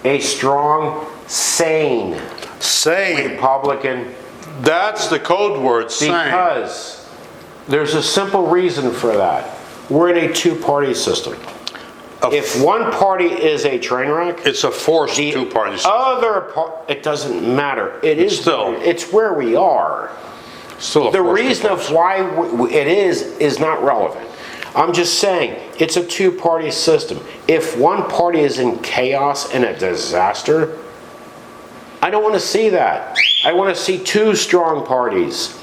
A strong, sane Sane. Republican, That's the code word, sane. because there's a simple reason for that. We're in a two-party system. If one party is a train wreck, It's a forced the two-party system. other part, it doesn't matter. It is Still. it's where we are. Still a The forced reason two-party of why it is not relevant. I'm just saying, it's a two-party system. If one party is in chaos and a disaster, I don't want to see that. I want to see two strong parties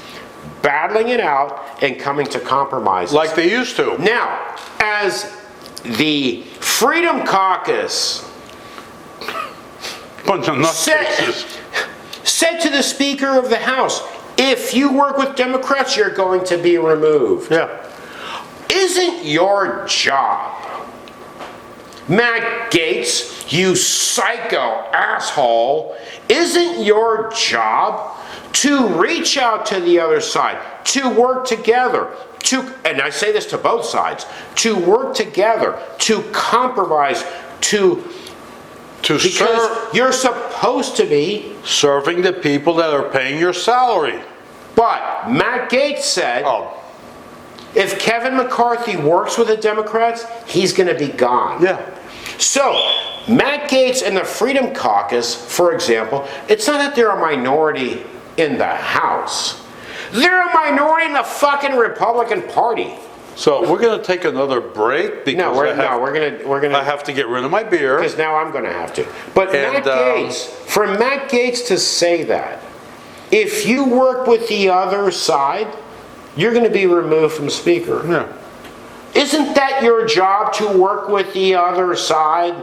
battling it out and coming to compromises. like they used to. Now, as the Freedom Caucus Bunch of said, nutcases. said to the Speaker of the House, if you work with Democrats, you're going to be removed. Yeah. Isn't your job, Matt Gaetz, you psycho asshole, isn't your job to reach out to the other side, to work together, and I say this to both sides, to work together, to compromise, because you're supposed to be, serving the people that are paying your salary. but Matt Gaetz said, Oh, if Kevin McCarthy works with the Democrats, he's going to be gone. yeah. So, Matt Gaetz and the Freedom Caucus, for example, it's not that they're a minority in the House. They're a minority in the fucking Republican Party. So we're going to take another break because No, we're I gonna have to get rid of my beer. because now I'm going to have to. But And, Matt Gaetz, for Matt Gaetz to say that, if you work with the other side, you're going to be removed from Speaker. Yeah. Isn't that your job to work with the other side?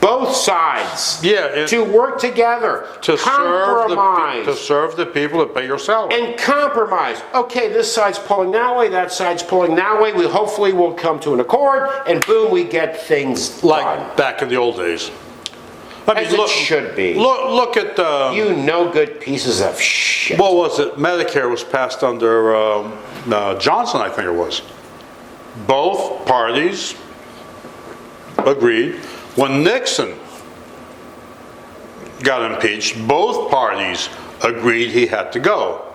Both sides. Yeah, To work together. to compromise. serve the people that pay your salary. And compromise. Okay, this side's pulling that way, that side's pulling that way. We hopefully will come to an accord, and boom, we get things done. Like back in the old days. I As it should be. Look at You no good pieces of shit. what was it? Medicare was passed under Johnson, I think it was. Both parties agreed. When Nixon got impeached, both parties agreed he had to go,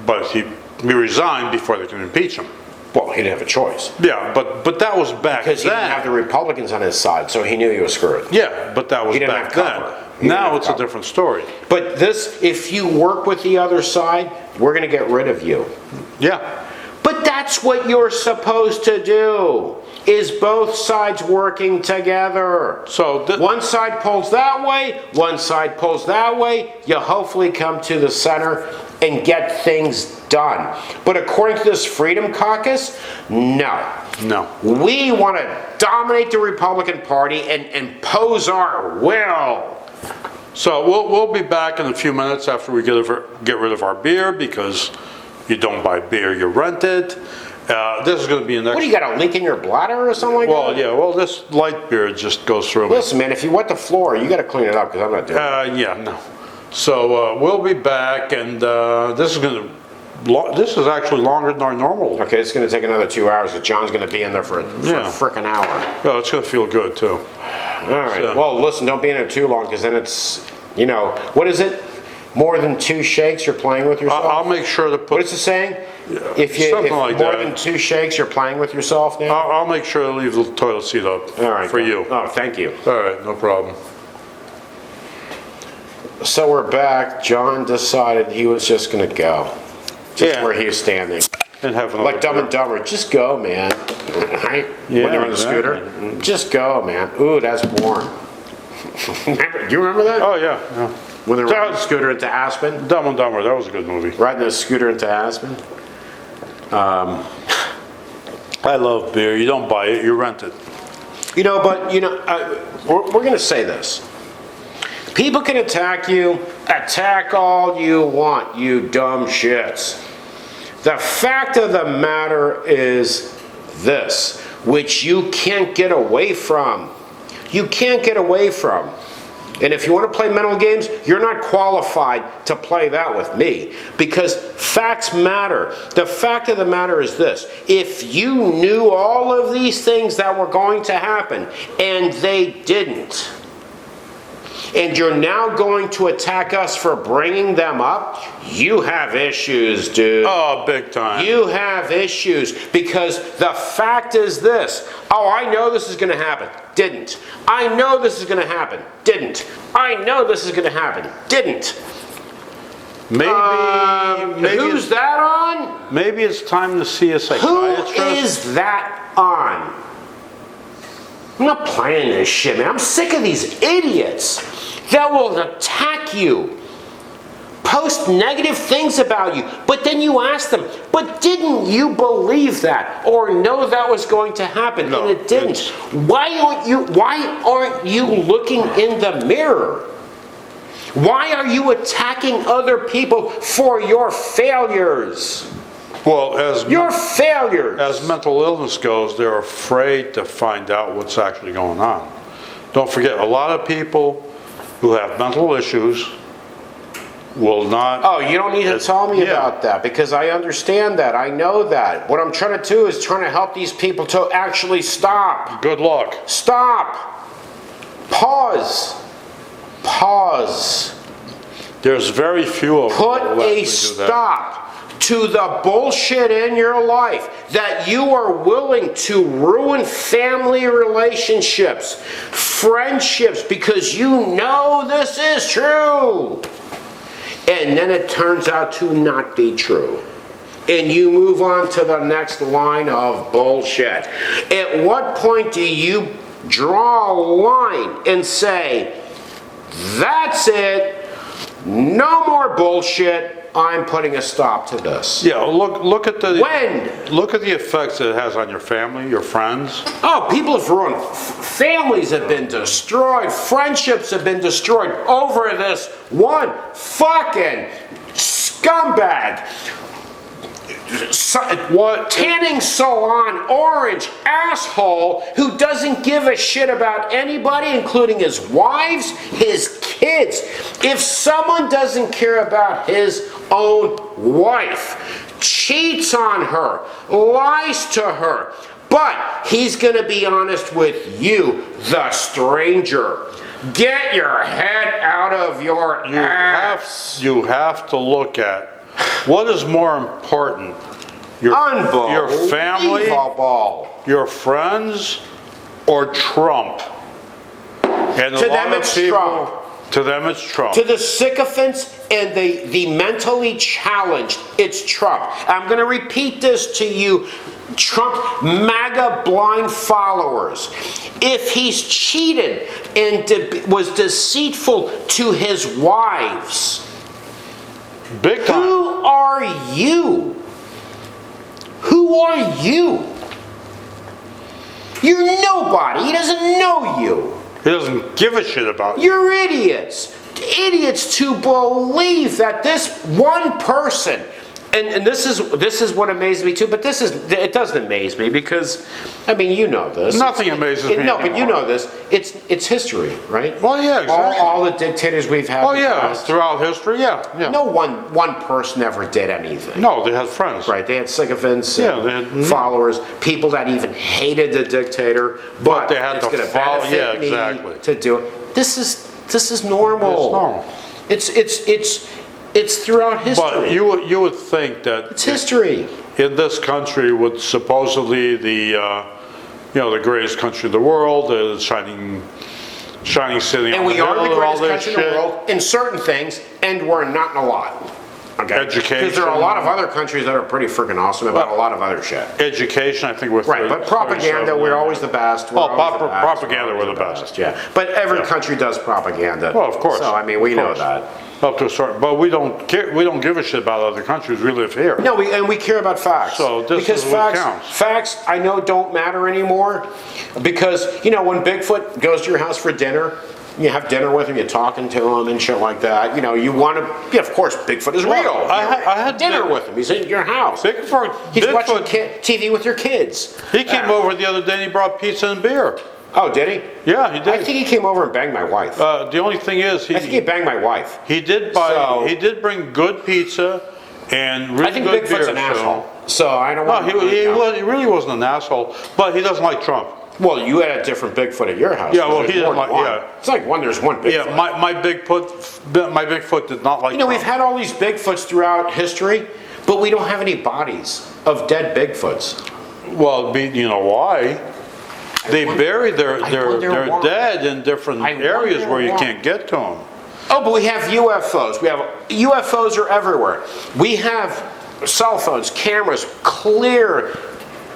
but he resigned before they could impeach him. Well, he didn't have a choice. Yeah, but that was back Because he didn't have the then. Republicans on his side, so he knew he was screwed. Yeah, but that was He didn't back have cover. then. He didn't Now have it's a cover. different story. But this, if you work with the other side, we're going to get rid of you. Yeah. But that's what you're supposed to do, is both sides working together. So One side pulls that way, one side pulls that way, you hopefully come to the center and get things done. But according to this Freedom Caucus, no. no. We want to dominate the Republican Party and impose our will. So we'll be back in a few minutes after we get rid of our beer, because you don't buy beer, you rent it. This is going to be an What, do you got a leak in your bladder or something like Well, that? yeah, well, this light beer just goes through me. Listen, man, if you wet the floor, you gotta clean it up, because I'm not doing it. Yeah, no. So we'll be back, and this is actually longer than our normal. Okay, it's gonna take another 2 hours, because John's gonna be in there for a Yeah. frickin' hour. Oh, it's going to feel good, too. All right, So- well, listen, don't be in there too long, because then it's, what is it? More than 2 shakes, you're playing with yourself? I'll make sure to What put, is the saying? If something like more that. than 2 shakes, you're playing with yourself now? I'll make sure to leave the toilet seat up All right. for you. Oh, thank you. All right, no problem. So we're back. John decided he was just gonna go. Just Yeah. where he was standing. And have another Like Dumb and beer. Dumber, just go, man. Right? Yeah, when they're on the scooter. Just go, man. Ooh, that's warm. Remember, do you remember that? Oh, yeah, yeah. When they were riding the scooter into Aspen? Dumb and Dumber, that was a good movie. Riding the scooter into Aspen? I love beer. You don't buy it, you rent it. We're going to say this. People can attack you, attack all you want, you dumb shits. The fact of the matter is this, which you can't get away from. You can't get away from. And if you want to play mental games, you're not qualified to play that with me, because facts matter. The fact of the matter is this: if you knew all of these things that were going to happen and they didn't, and you're now going to attack us for bringing them up, you have issues, dude. Oh, big time. You have issues, because the fact is this: oh, I know this is going to happen. Didn't. I know this is going to happen. Didn't. I know this is going to happen. Didn't. Maybe Who's that on? maybe it's time to see a Who psychiatrist. is that on? I'm not playing this shit, man. I'm sick of these idiots that will attack you, post negative things about you, but then you ask them, but didn't you believe that or know that was going to happen? No, and it didn't. Why aren't you looking in the mirror? Why are you attacking other people for your failures? Well, Your failures. as mental illness goes, they're afraid to find out what's actually going on. Don't forget, a lot of people who have mental issues will not. Oh, you don't need to tell me Yeah. about that, because I understand that. I know that. What I'm trying to do is trying to help these people to actually stop. Good luck. Stop. Pause. Pause. There's very few of them Put that will a actually do that. stop to the bullshit in your life that you are willing to ruin family relationships, friendships, because you know this is true. And then it turns out to not be true. And you move on to the next line of bullshit. At what point do you draw a line and say, that's it, no more bullshit, I'm putting a stop to this? Yeah, look at the When? look at the effects that it has on your family, your friends. Oh, people have ruined. Families have been destroyed. Friendships have been destroyed over this one fucking scumbag. Tanning salon orange asshole who doesn't give a shit about anybody, including his wives, his kids. If someone doesn't care about his own wife, cheats on her, lies to her, but he's gonna be honest with you, the stranger. Get your head out of your ass. You have to look at what is more important, your family, Unbelievable. your friends, or Trump. And To them it's Trump. To them it's Trump. To the sycophants and the mentally challenged, it's Trump. I'm going to repeat this to you, Trump MAGA blind followers. If he's cheated and was deceitful to his wives, Big time. who are you? Who are you? You're nobody. He doesn't know you. He doesn't give a shit about you. You're idiots. idiots to believe that this one person, and this is what amazes me too, but it doesn't amaze me because, I mean, you know this. Nothing amazes me No, but you anymore. know this. It's history, right? Well, yeah, exactly. All the dictators we've had. Oh in the yeah, past, throughout history, yeah. no one person ever did anything. No, they had friends. Right, they had sycophants, Yeah, and they had- followers, people that even hated the dictator, but they had it's to going to follow- benefit yeah, me exactly. to do it. This is normal. It's normal. It's throughout history. But you would think that It's history. in this country, with supposedly the greatest country in the world, the shining city And on the we are hill, the and all greatest this country in the shit. world in certain things, and we're not in a lot. Okay? Education. Because there are a lot of other countries that are pretty freaking awesome about a lot of other shit. Education, I think we're Right, but propaganda, we're always the best. Oh, propaganda, we're the best. Yeah, but every Yeah. country does propaganda. Well, of course. So, I mean, we Of know course. that. Up to a certain, but we don't care. We don't give a shit about other countries. We live here. No, we care about facts. So this because is what facts, counts. facts I know don't matter anymore because, when Bigfoot goes to your house for dinner, you have dinner with him, you're talking to him and shit like that, you want to, yeah, of course, Bigfoot is Well, real. I had dinner Big- with him. He's in your house. He's watching Bigfoot, TV with your kids. he came over the other day and he brought pizza and beer. Oh, did he? Yeah, he I did. think he came over and banged my wife. The only thing is, I think he banged my wife. he did bring good pizza and really I think good Bigfoot's beer. an asshole. So I don't No, want he really wasn't an asshole, but he doesn't like Trump. Well, you had a different Bigfoot at your house. Yeah, well, There's he more didn't than like- one. yeah. It's like there's one Bigfoot. Yeah, my Bigfoot did not like Trump. We've had all these Bigfoots throughout history, but we don't have any bodies of dead Bigfoots. Well, you know why? They bury their wonder why. dead in different I areas wonder where you why. can't get to them. Oh, but we have UFOs. UFOs are everywhere. We have cell phones, cameras, clear,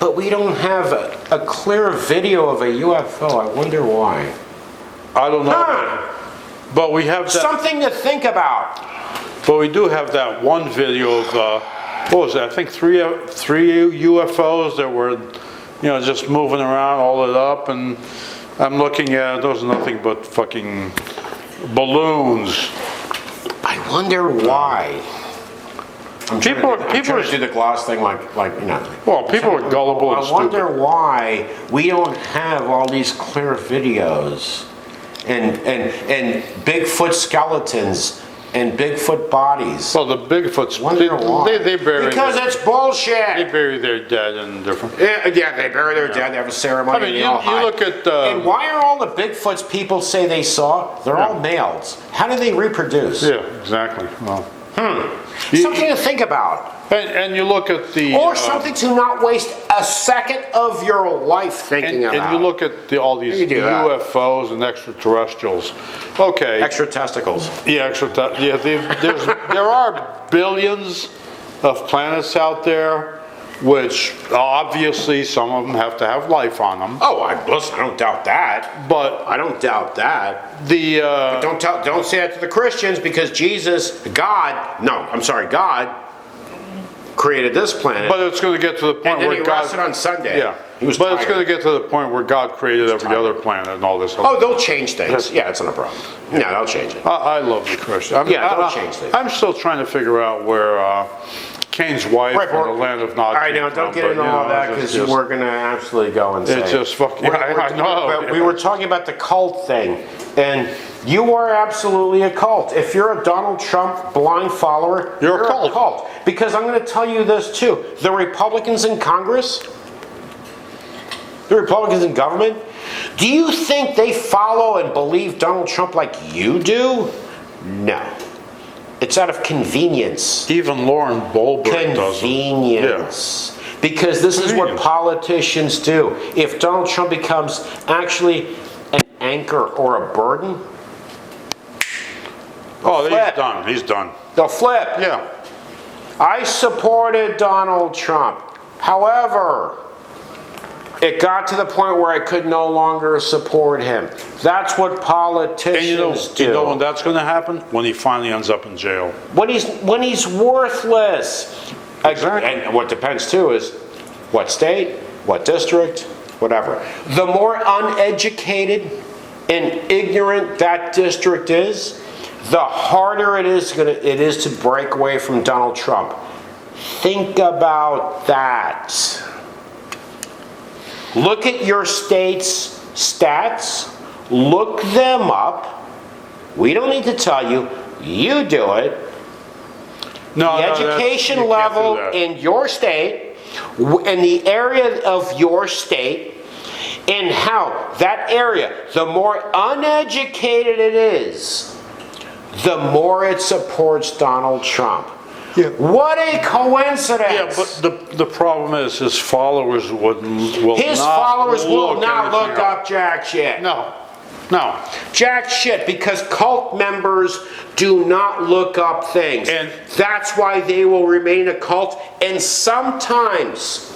but we don't have a clear video of a UFO. I wonder why. I don't know, Huh. but we have that. Something to think about. But we do have that one video of what was that? I think three UFOs that were, just moving around, all lit up, and I'm looking at it. Those are nothing but fucking balloons. I wonder why. People are trying to do the gloss thing like. Well, people are gullible and I wonder stupid. why we don't have all these clear videos and Bigfoot skeletons and Bigfoot bodies. So the Bigfoots, Wonder why. they bury Because their, it's bullshit. they bury their dead in different. Yeah, they bury their dead. They have a ceremony. I mean, and they you all hide. look at, and why are all the Bigfoots people say they saw? They're all males. How do they reproduce? Yeah, exactly. Well, Something to think about. and you look at the Or something to not waste a second of your life thinking about. and you look at all these You do that. UFOs and extraterrestrials. Okay, Extra testicles. there are billions of planets out there, which obviously some of them have to have life on them. Oh, I don't doubt that. But I don't doubt that. the Don't say that to the Christians because God created this planet. but it's going to get to the point and then where he God. rested on Sunday. Yeah, He was but it's tired. going to get to the point where God created every tired. other planet and all this. Oh, they'll change things. Yeah, it's not a problem. No, they'll change it. I love the Christian. Yeah, they'll change things. I'm still trying to figure out where Cain's wife Right, in the land of Nod. All right, now don't get into all that because we're going to absolutely go and say. It's just fucking. I know. But we were talking about the cult thing, and you are absolutely a cult. If you're a Donald Trump blind follower, You're a cult. Because I'm going to tell you this too: the Republicans in Congress, the Republicans in government, do you think they follow and believe Donald Trump like you do? No. It's out of convenience. Even Lauren Boebert doesn't. Convenience. Because this is what Convenience. politicians do. If Donald Trump becomes actually an anchor or a burden, Oh, Flip. he's done. He's done. they'll flip. Yeah. I supported Donald Trump. However, it got to the point where I could no longer support him. That's what And politicians do. you know when that's going to happen? When he finally ends up in jail. When he's worthless. Exactly. And what depends too is what state, what district, whatever. The more uneducated and ignorant that district is, the harder it is to break away from Donald Trump. Think about that. Look at your state's stats. Look them up. We don't need to tell you. You do it. No, The no, education you can't level do that. in your state, in the area of your state, and how that area, the more uneducated it is, the more it supports Donald Trump. Yeah. What a coincidence! Yeah, but the problem is his followers will His not followers will not anything look up jack shit. No, no. Jack shit, because cult members do not look up things. And- that's why they will remain a cult, and sometimes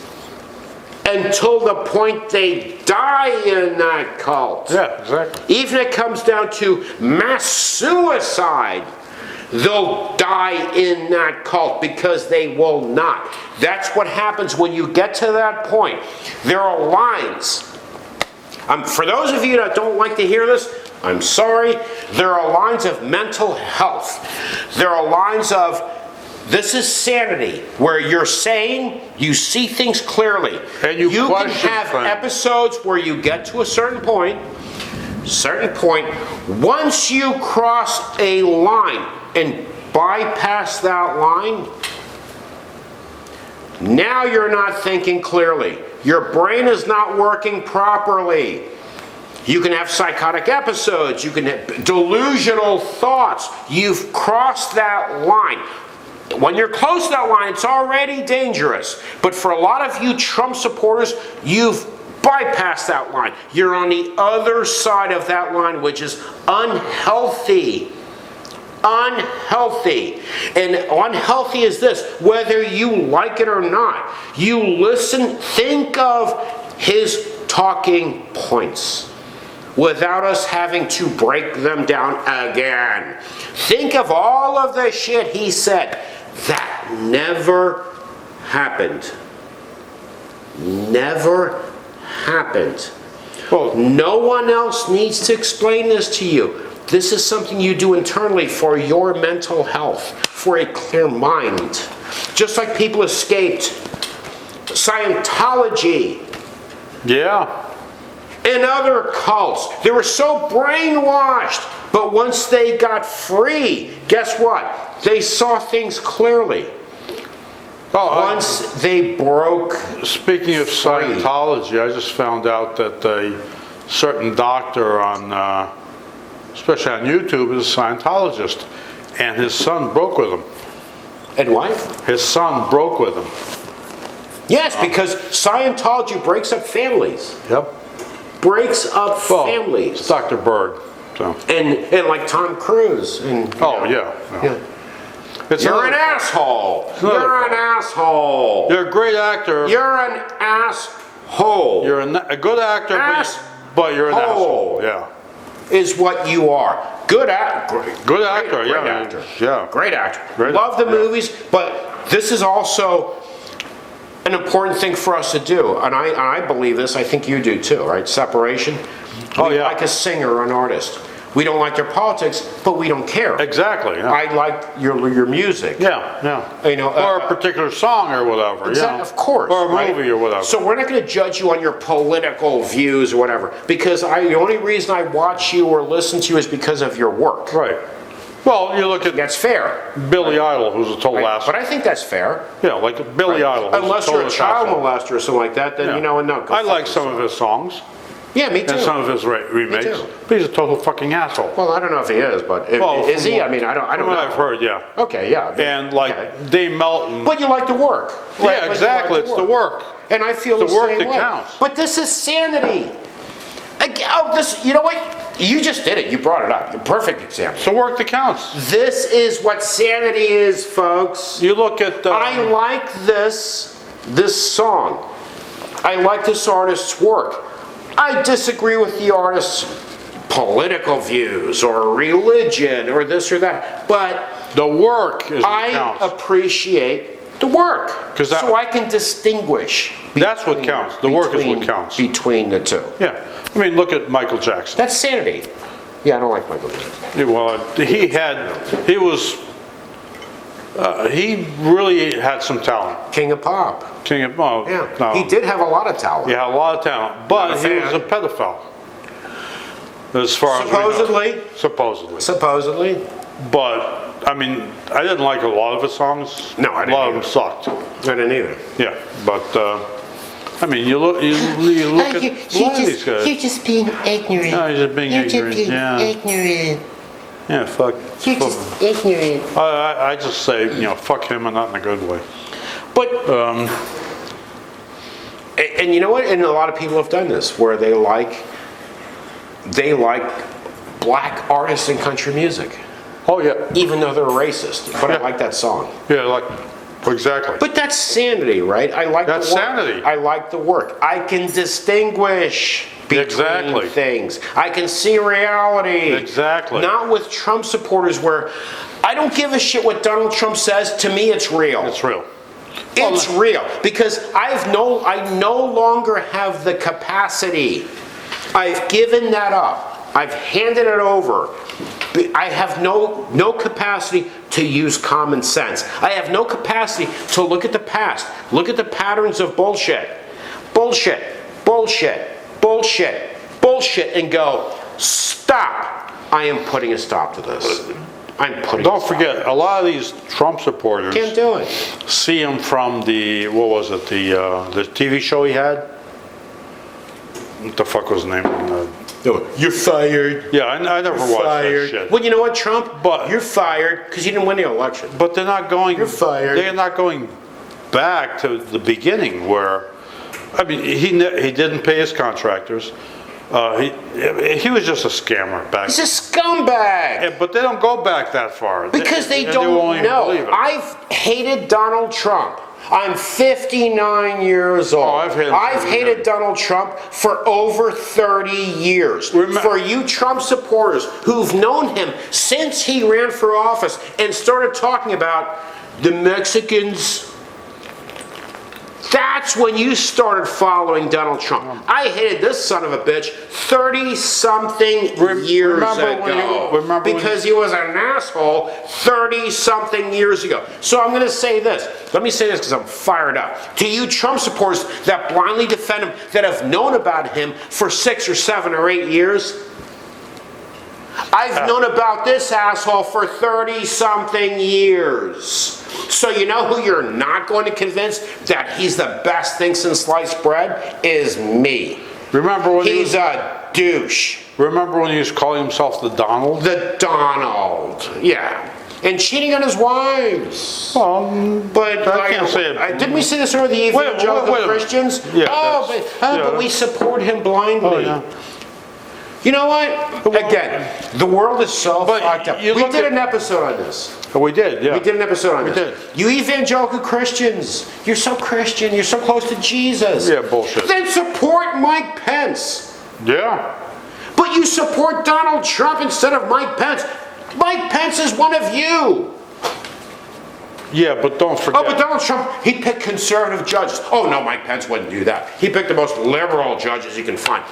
until the point they die in that cult. Yeah, exactly. Even if it comes down to mass suicide, they'll die in that cult because they will not. That's what happens when you get to that point. There are lines. For those of you that don't like to hear this, I'm sorry. There are lines of mental health. There are lines of, this is sanity, where you're saying you see things clearly. And you can question have things. episodes where you get to a certain point. Once you cross a line and bypass that line, now you're not thinking clearly. Your brain is not working properly. You can have psychotic episodes. You can have delusional thoughts. You've crossed that line. When you're close to that line, it's already dangerous. But for a lot of you Trump supporters, you've bypassed that line. You're on the other side of that line, which is unhealthy. Unhealthy. And unhealthy is this, whether you like it or not. You listen, think of his talking points without us having to break them down again. Think of all of the shit he said. That never happened. Never happened. Well, No one else needs to explain this to you. This is something you do internally for your mental health, for a clear mind. Just like people escaped Scientology yeah. and other cults. They were so brainwashed, but once they got free, guess what? They saw things clearly. Once they broke. Speaking of Scientology, I just found out that a certain doctor on, especially on YouTube, is a Scientologist, and his son broke with him. And why? His son broke with him. Yes, because Scientology breaks up families. Yep. Breaks up Well, families. it's Dr. Berg. So. And like Tom Cruise. And, you Oh, know, yeah. yeah. It's You're an another- asshole. another You're an asshole. You're a great actor. You're an asshole. You're a good actor, Ass- but you're an hole. asshole. Yeah. Is what you are. Good actor. Good actor, Great yeah. actor. Yeah. Great actor. Great Love the actor, yeah. movies, but this is also an important thing for us to do. And I believe this, I think you do too, right? Separation. Oh, We yeah. like a singer or an artist. We don't like their politics, but we don't care. Exactly. Yeah. I like your music. Yeah. Yeah. You know, or a particular song or whatever. Exactly, Yeah. of course. Or a right? movie or whatever. So we're not going to judge you on your political views or whatever, because the only reason I watch you or listen to you is because of your work. Right. Well, you look at That's fair. Billy Idol, who's a total Right? asshole. But I think that's fair. Yeah, like Billy Idol. who's Unless total you're a child asshole. molester or something like that, then Yeah. you know, and no. go I fuck like some yourself. of his songs Yeah, me too. and some of his remakes. too. But he's a total fucking asshole. Well, I don't know if he is, but is from he? what- I mean, I don't From know. what I've heard, yeah. Okay, yeah. And like okay. Dave Melton. But you like the work. Right? But Yeah, you exactly. like It's the work. And I feel It's the the work same that way. counts. But this is sanity. You know what? You just did it. You brought it up. The perfect example. It's the work that counts. This is what sanity is, folks. You look at I like this song. I like this artist's work. I disagree with the artist's political views or religion or this or that, but the work is what I counts. appreciate the work, 'Cause that- so I can distinguish. That's what counts. The work is what counts. Between the two. Yeah. I mean, look at Michael Jackson. That's sanity. Yeah, I don't like Michael Jackson. Well, he really had some talent. King of pop. King of, oh, Yeah, no. he did have a lot of talent. He had a lot of talent, but Not a he was fan. a pedophile. As far Supposedly. as we know. Supposedly. Supposedly. But, I mean, I didn't like a lot of his songs. No, I didn't A lot of either. them sucked. I didn't either. Yeah, but, I mean, you look at a lot of these guys. You're just being ignorant. No, he's just being You're ignorant, just being yeah. ignorant. Yeah, fuck. You're just ignorant. I just say, fuck him and not in a good way. But, and you know what? And a lot of people have done this, where they like black artists in country music, Oh, yeah. even though they're racist. But I Yeah. like that song. Yeah, like, exactly. But that's sanity, right? I like That's the work. sanity. I like the work. I can distinguish between Exactly. things. I can see reality. Exactly. Not with Trump supporters, where I don't give a shit what Donald Trump says. To me, it's real. It's real. It's real, because I no longer have the capacity. I've given that up. I've handed it over. I have no capacity to use common sense. I have no capacity to look at the past, look at the patterns of bullshit, bullshit, bullshit, bullshit, bullshit, and go, stop. I am putting a stop to this. I'm putting. Don't forget, a lot of these Trump supporters Can't do it. see him from the, what was it, the TV show he had? What the fuck was the name? You're fired. Yeah, I never watched that Fired. shit. Well, you know what, Trump? But- you're fired because you didn't win the election. But they're not going. You're fired. They're not going back to the beginning where, I mean, he didn't pay his contractors. He was just a scammer back. He's a scumbag. Yeah, but they don't go back that far. Because they won't don't even know. believe it. I've hated Donald Trump. I'm 59 years old. Oh, I've hated Donald Trump for over 30 years. For you Trump supporters who've known him since he ran for office and started talking about the Mexicans, that's when you started following Donald Trump. I hated this son of a bitch 30-something years ago. Because he was an asshole 30-something years ago. So I'm going to say this. Let me say this because I'm fired up. To you Trump supporters that blindly defend him, that have known about him for 6 or 7 or 8 years, I've known about this asshole for 30-something years. So you know who you're not going to convince that he's the best thing since sliced bread? Is me. Remember when He's a douche. Remember when he was calling himself the Donald? The Donald. Yeah. And cheating on his wives. But I can't say it. Didn't we say this earlier, the evangelical wait a minute. Christians? Yeah, But we support him blindly. Oh, yeah. You know what? Again, the world is so But fucked up. you We look did at- an episode on this. We did, yeah. We did an episode on We this. did. You evangelical Christians, you're so Christian, you're so close to Jesus. Yeah, bullshit. Then support Mike Pence. Yeah. But you support Donald Trump instead of Mike Pence. Mike Pence is one of you. Yeah, but don't forget. Oh, but Donald Trump, he picked conservative judges. Oh no, Mike Pence wouldn't do that. He picked the most liberal judges he can find.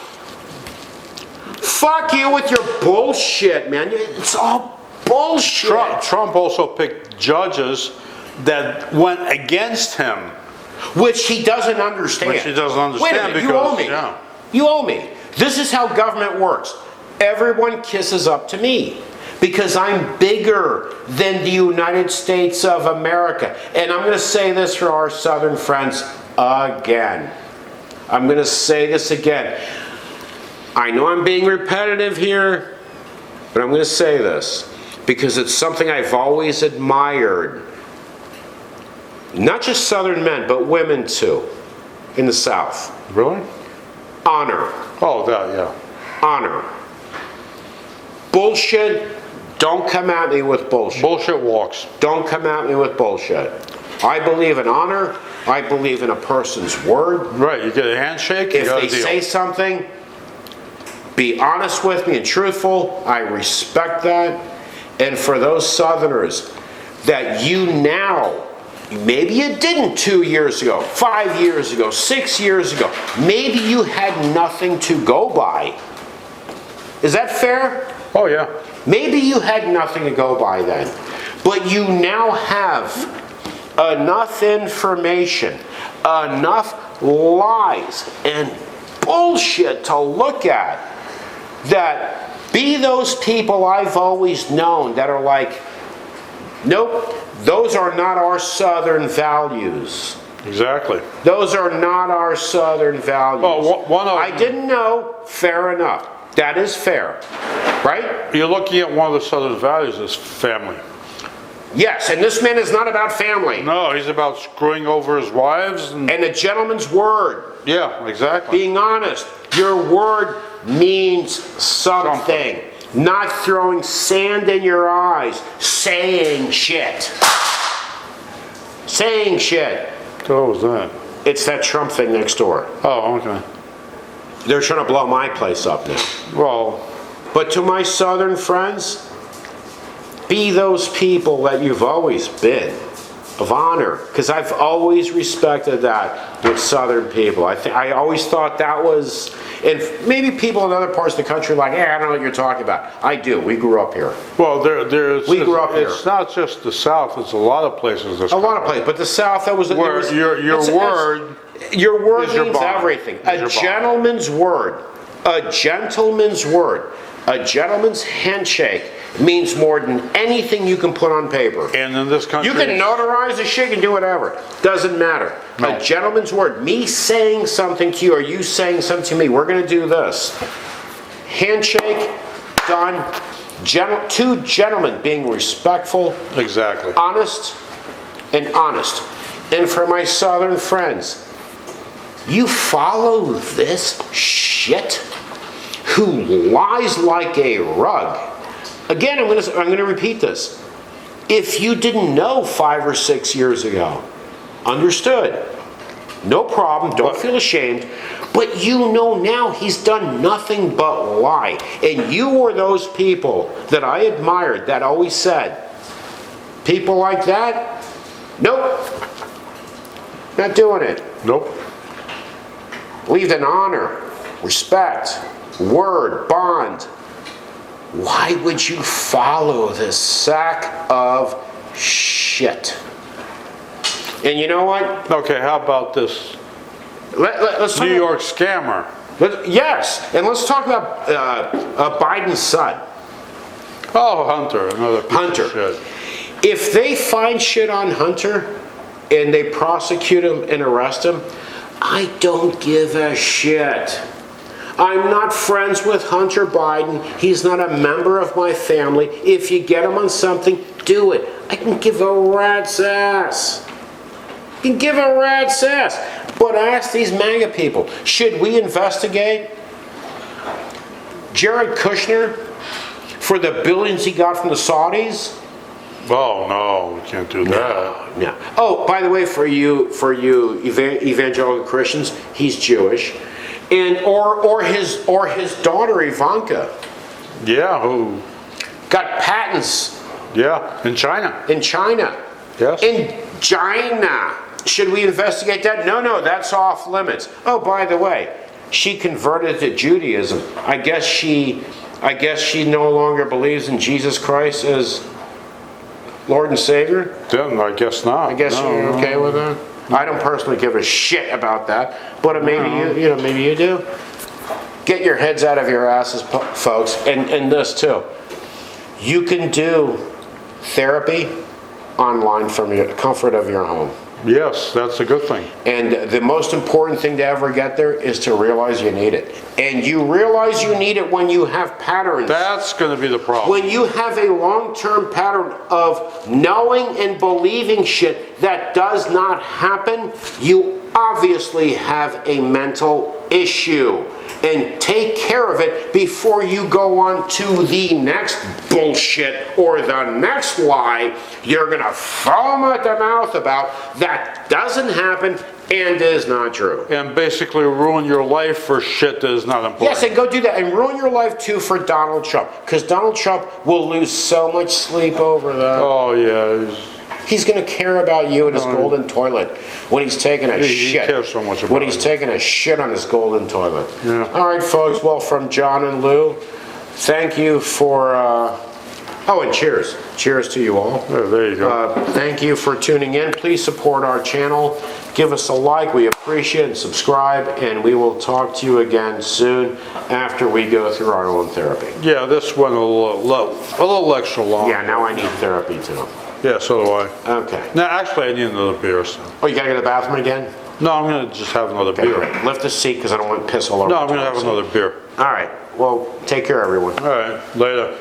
Fuck you with your bullshit, man. It's all bullshit. Trump also picked judges that went against him. Which he doesn't understand. Which he doesn't understand Wait a minute, you because- owe me. yeah. You owe me. This is how government works. Everyone kisses up to me because I'm bigger than the United States of America. And I'm going to say this for our Southern friends again. I'm going to say this again. I know I'm being repetitive here, but I'm going to say this because it's something I've always admired. Not just Southern men, but women too, in the South. Really? Honor. Oh, that, yeah. Honor. Bullshit, don't come at me with bullshit. Bullshit walks. Don't come at me with bullshit. I believe in honor. I believe in a person's word. Right, you get a handshake, you If got a they deal. say something, be honest with me and truthful. I respect that. And for those Southerners that you now, maybe you didn't 2 years ago, 5 years ago, 6 years ago, maybe you had nothing to go by. Is that fair? Oh, yeah. Maybe you had nothing to go by then, but you now have enough information, enough lies and bullshit to look at that be those people I've always known that are like, nope, those are not our Southern values. Exactly. Those are not our Southern values. Well, one of I didn't know, fair enough. That is fair, right? You're looking at one of the Southern values is family. Yes, and this man is not about family. No, he's about screwing over his wives and And a gentleman's word, yeah, exactly. being honest, your word means something. Not throwing sand in your eyes, saying shit. Saying shit. What was that? It's that Trump thing next door. Oh, okay. They're trying to blow my place up now. Well, But to my Southern friends, be those people that you've always been, of honor, because I've always respected that with Southern people. I always thought that was, and maybe people in other parts of the country are like, I don't know what you're talking about. I do. We grew up here. well, there's. We grew up here. It's not just the South. It's a lot of places. A lot of places, but the South, that was Where your word Your word is your means bond. everything. Is A your bond. gentleman's word, a gentleman's word, a gentleman's handshake means more than anything you can put on paper. And in this country, You can notarize the shit, you can do whatever. Doesn't matter. No. A gentleman's word, me saying something to you or you saying something to me, we're gonna do this. Handshake, done. Two gentlemen being respectful, exactly. honest, and honest. And for my Southern friends, you follow this shit who lies like a rug. Again, I'm gonna repeat this. If you didn't know 5 or 6 years ago, understood, no problem, don't feel ashamed, but you know now he's done nothing but lie. And you were those people that I admired that always said, people like that, nope, not doing it. Nope. Believed in honor, respect, word, bond. Why would you follow this sack of shit? And you know what? Okay, how about this Let's talk New York scammer? Yes, and let's talk about Biden's son, Oh, Hunter, another piece Hunter. of shit. If they find shit on Hunter and they prosecute him and arrest him, I don't give a shit. I'm not friends with Hunter Biden. He's not a member of my family. If you get him on something, do it. I can give a rat's ass. I can give a rat's ass. But ask these MAGA people, should we investigate Jared Kushner for the billions he got from the Saudis? Oh, no, we can't do that. No. Oh, by the way, for you evangelical Christians, he's Jewish, and or his daughter Ivanka Yeah, who? got patents Yeah, in China. in China. Yes. In China, should we investigate that? No, that's off limits. Oh, by the way, she converted to Judaism. I guess she no longer believes in Jesus Christ as Lord and Savior. Then I guess not. I guess No, you're no. okay with that? I don't personally give a shit about that, but maybe maybe you do. Get your heads out of your asses, folks, and this too. You can do therapy online from the comfort of your home. Yes, that's a good thing. And the most important thing to ever get there is to realize you need it. And you realize you need it when you have patterns. That's going to be the problem. When you have a long-term pattern of knowing and believing shit that does not happen, you obviously have a mental issue. And take care of it before you go on to the next bullshit or the next lie you're gonna foam at the mouth about that doesn't happen and is not true. And basically ruin your life for shit that is not important. Yes, and go do that and ruin your life too for Donald Trump, because Donald Trump will lose so much sleep over that. Oh, yeah. He's gonna care about you and his golden toilet when he's taking a He shit. cares so much about when he's it. taking a shit on his golden toilet. Yeah. All right, folks. Well, from John and Lou, Thank you for, oh, and cheers. Cheers to you all. There you go. Thank you for tuning in. Please support our channel. Give us a like. We appreciate it. And subscribe. And we will talk to you again soon after we go through our own therapy. Yeah, this went a little extra long. Yeah, now I need therapy too. Yeah, so do I. Okay. Now, actually, I need another beer, so. Oh, you gotta go to the bathroom again? No, I'm gonna just have another Okay, beer. great. Lift the seat because I don't want piss all over. No, the I'm gonna top, have so- another beer. All right. Well, take care, everyone. All right, later.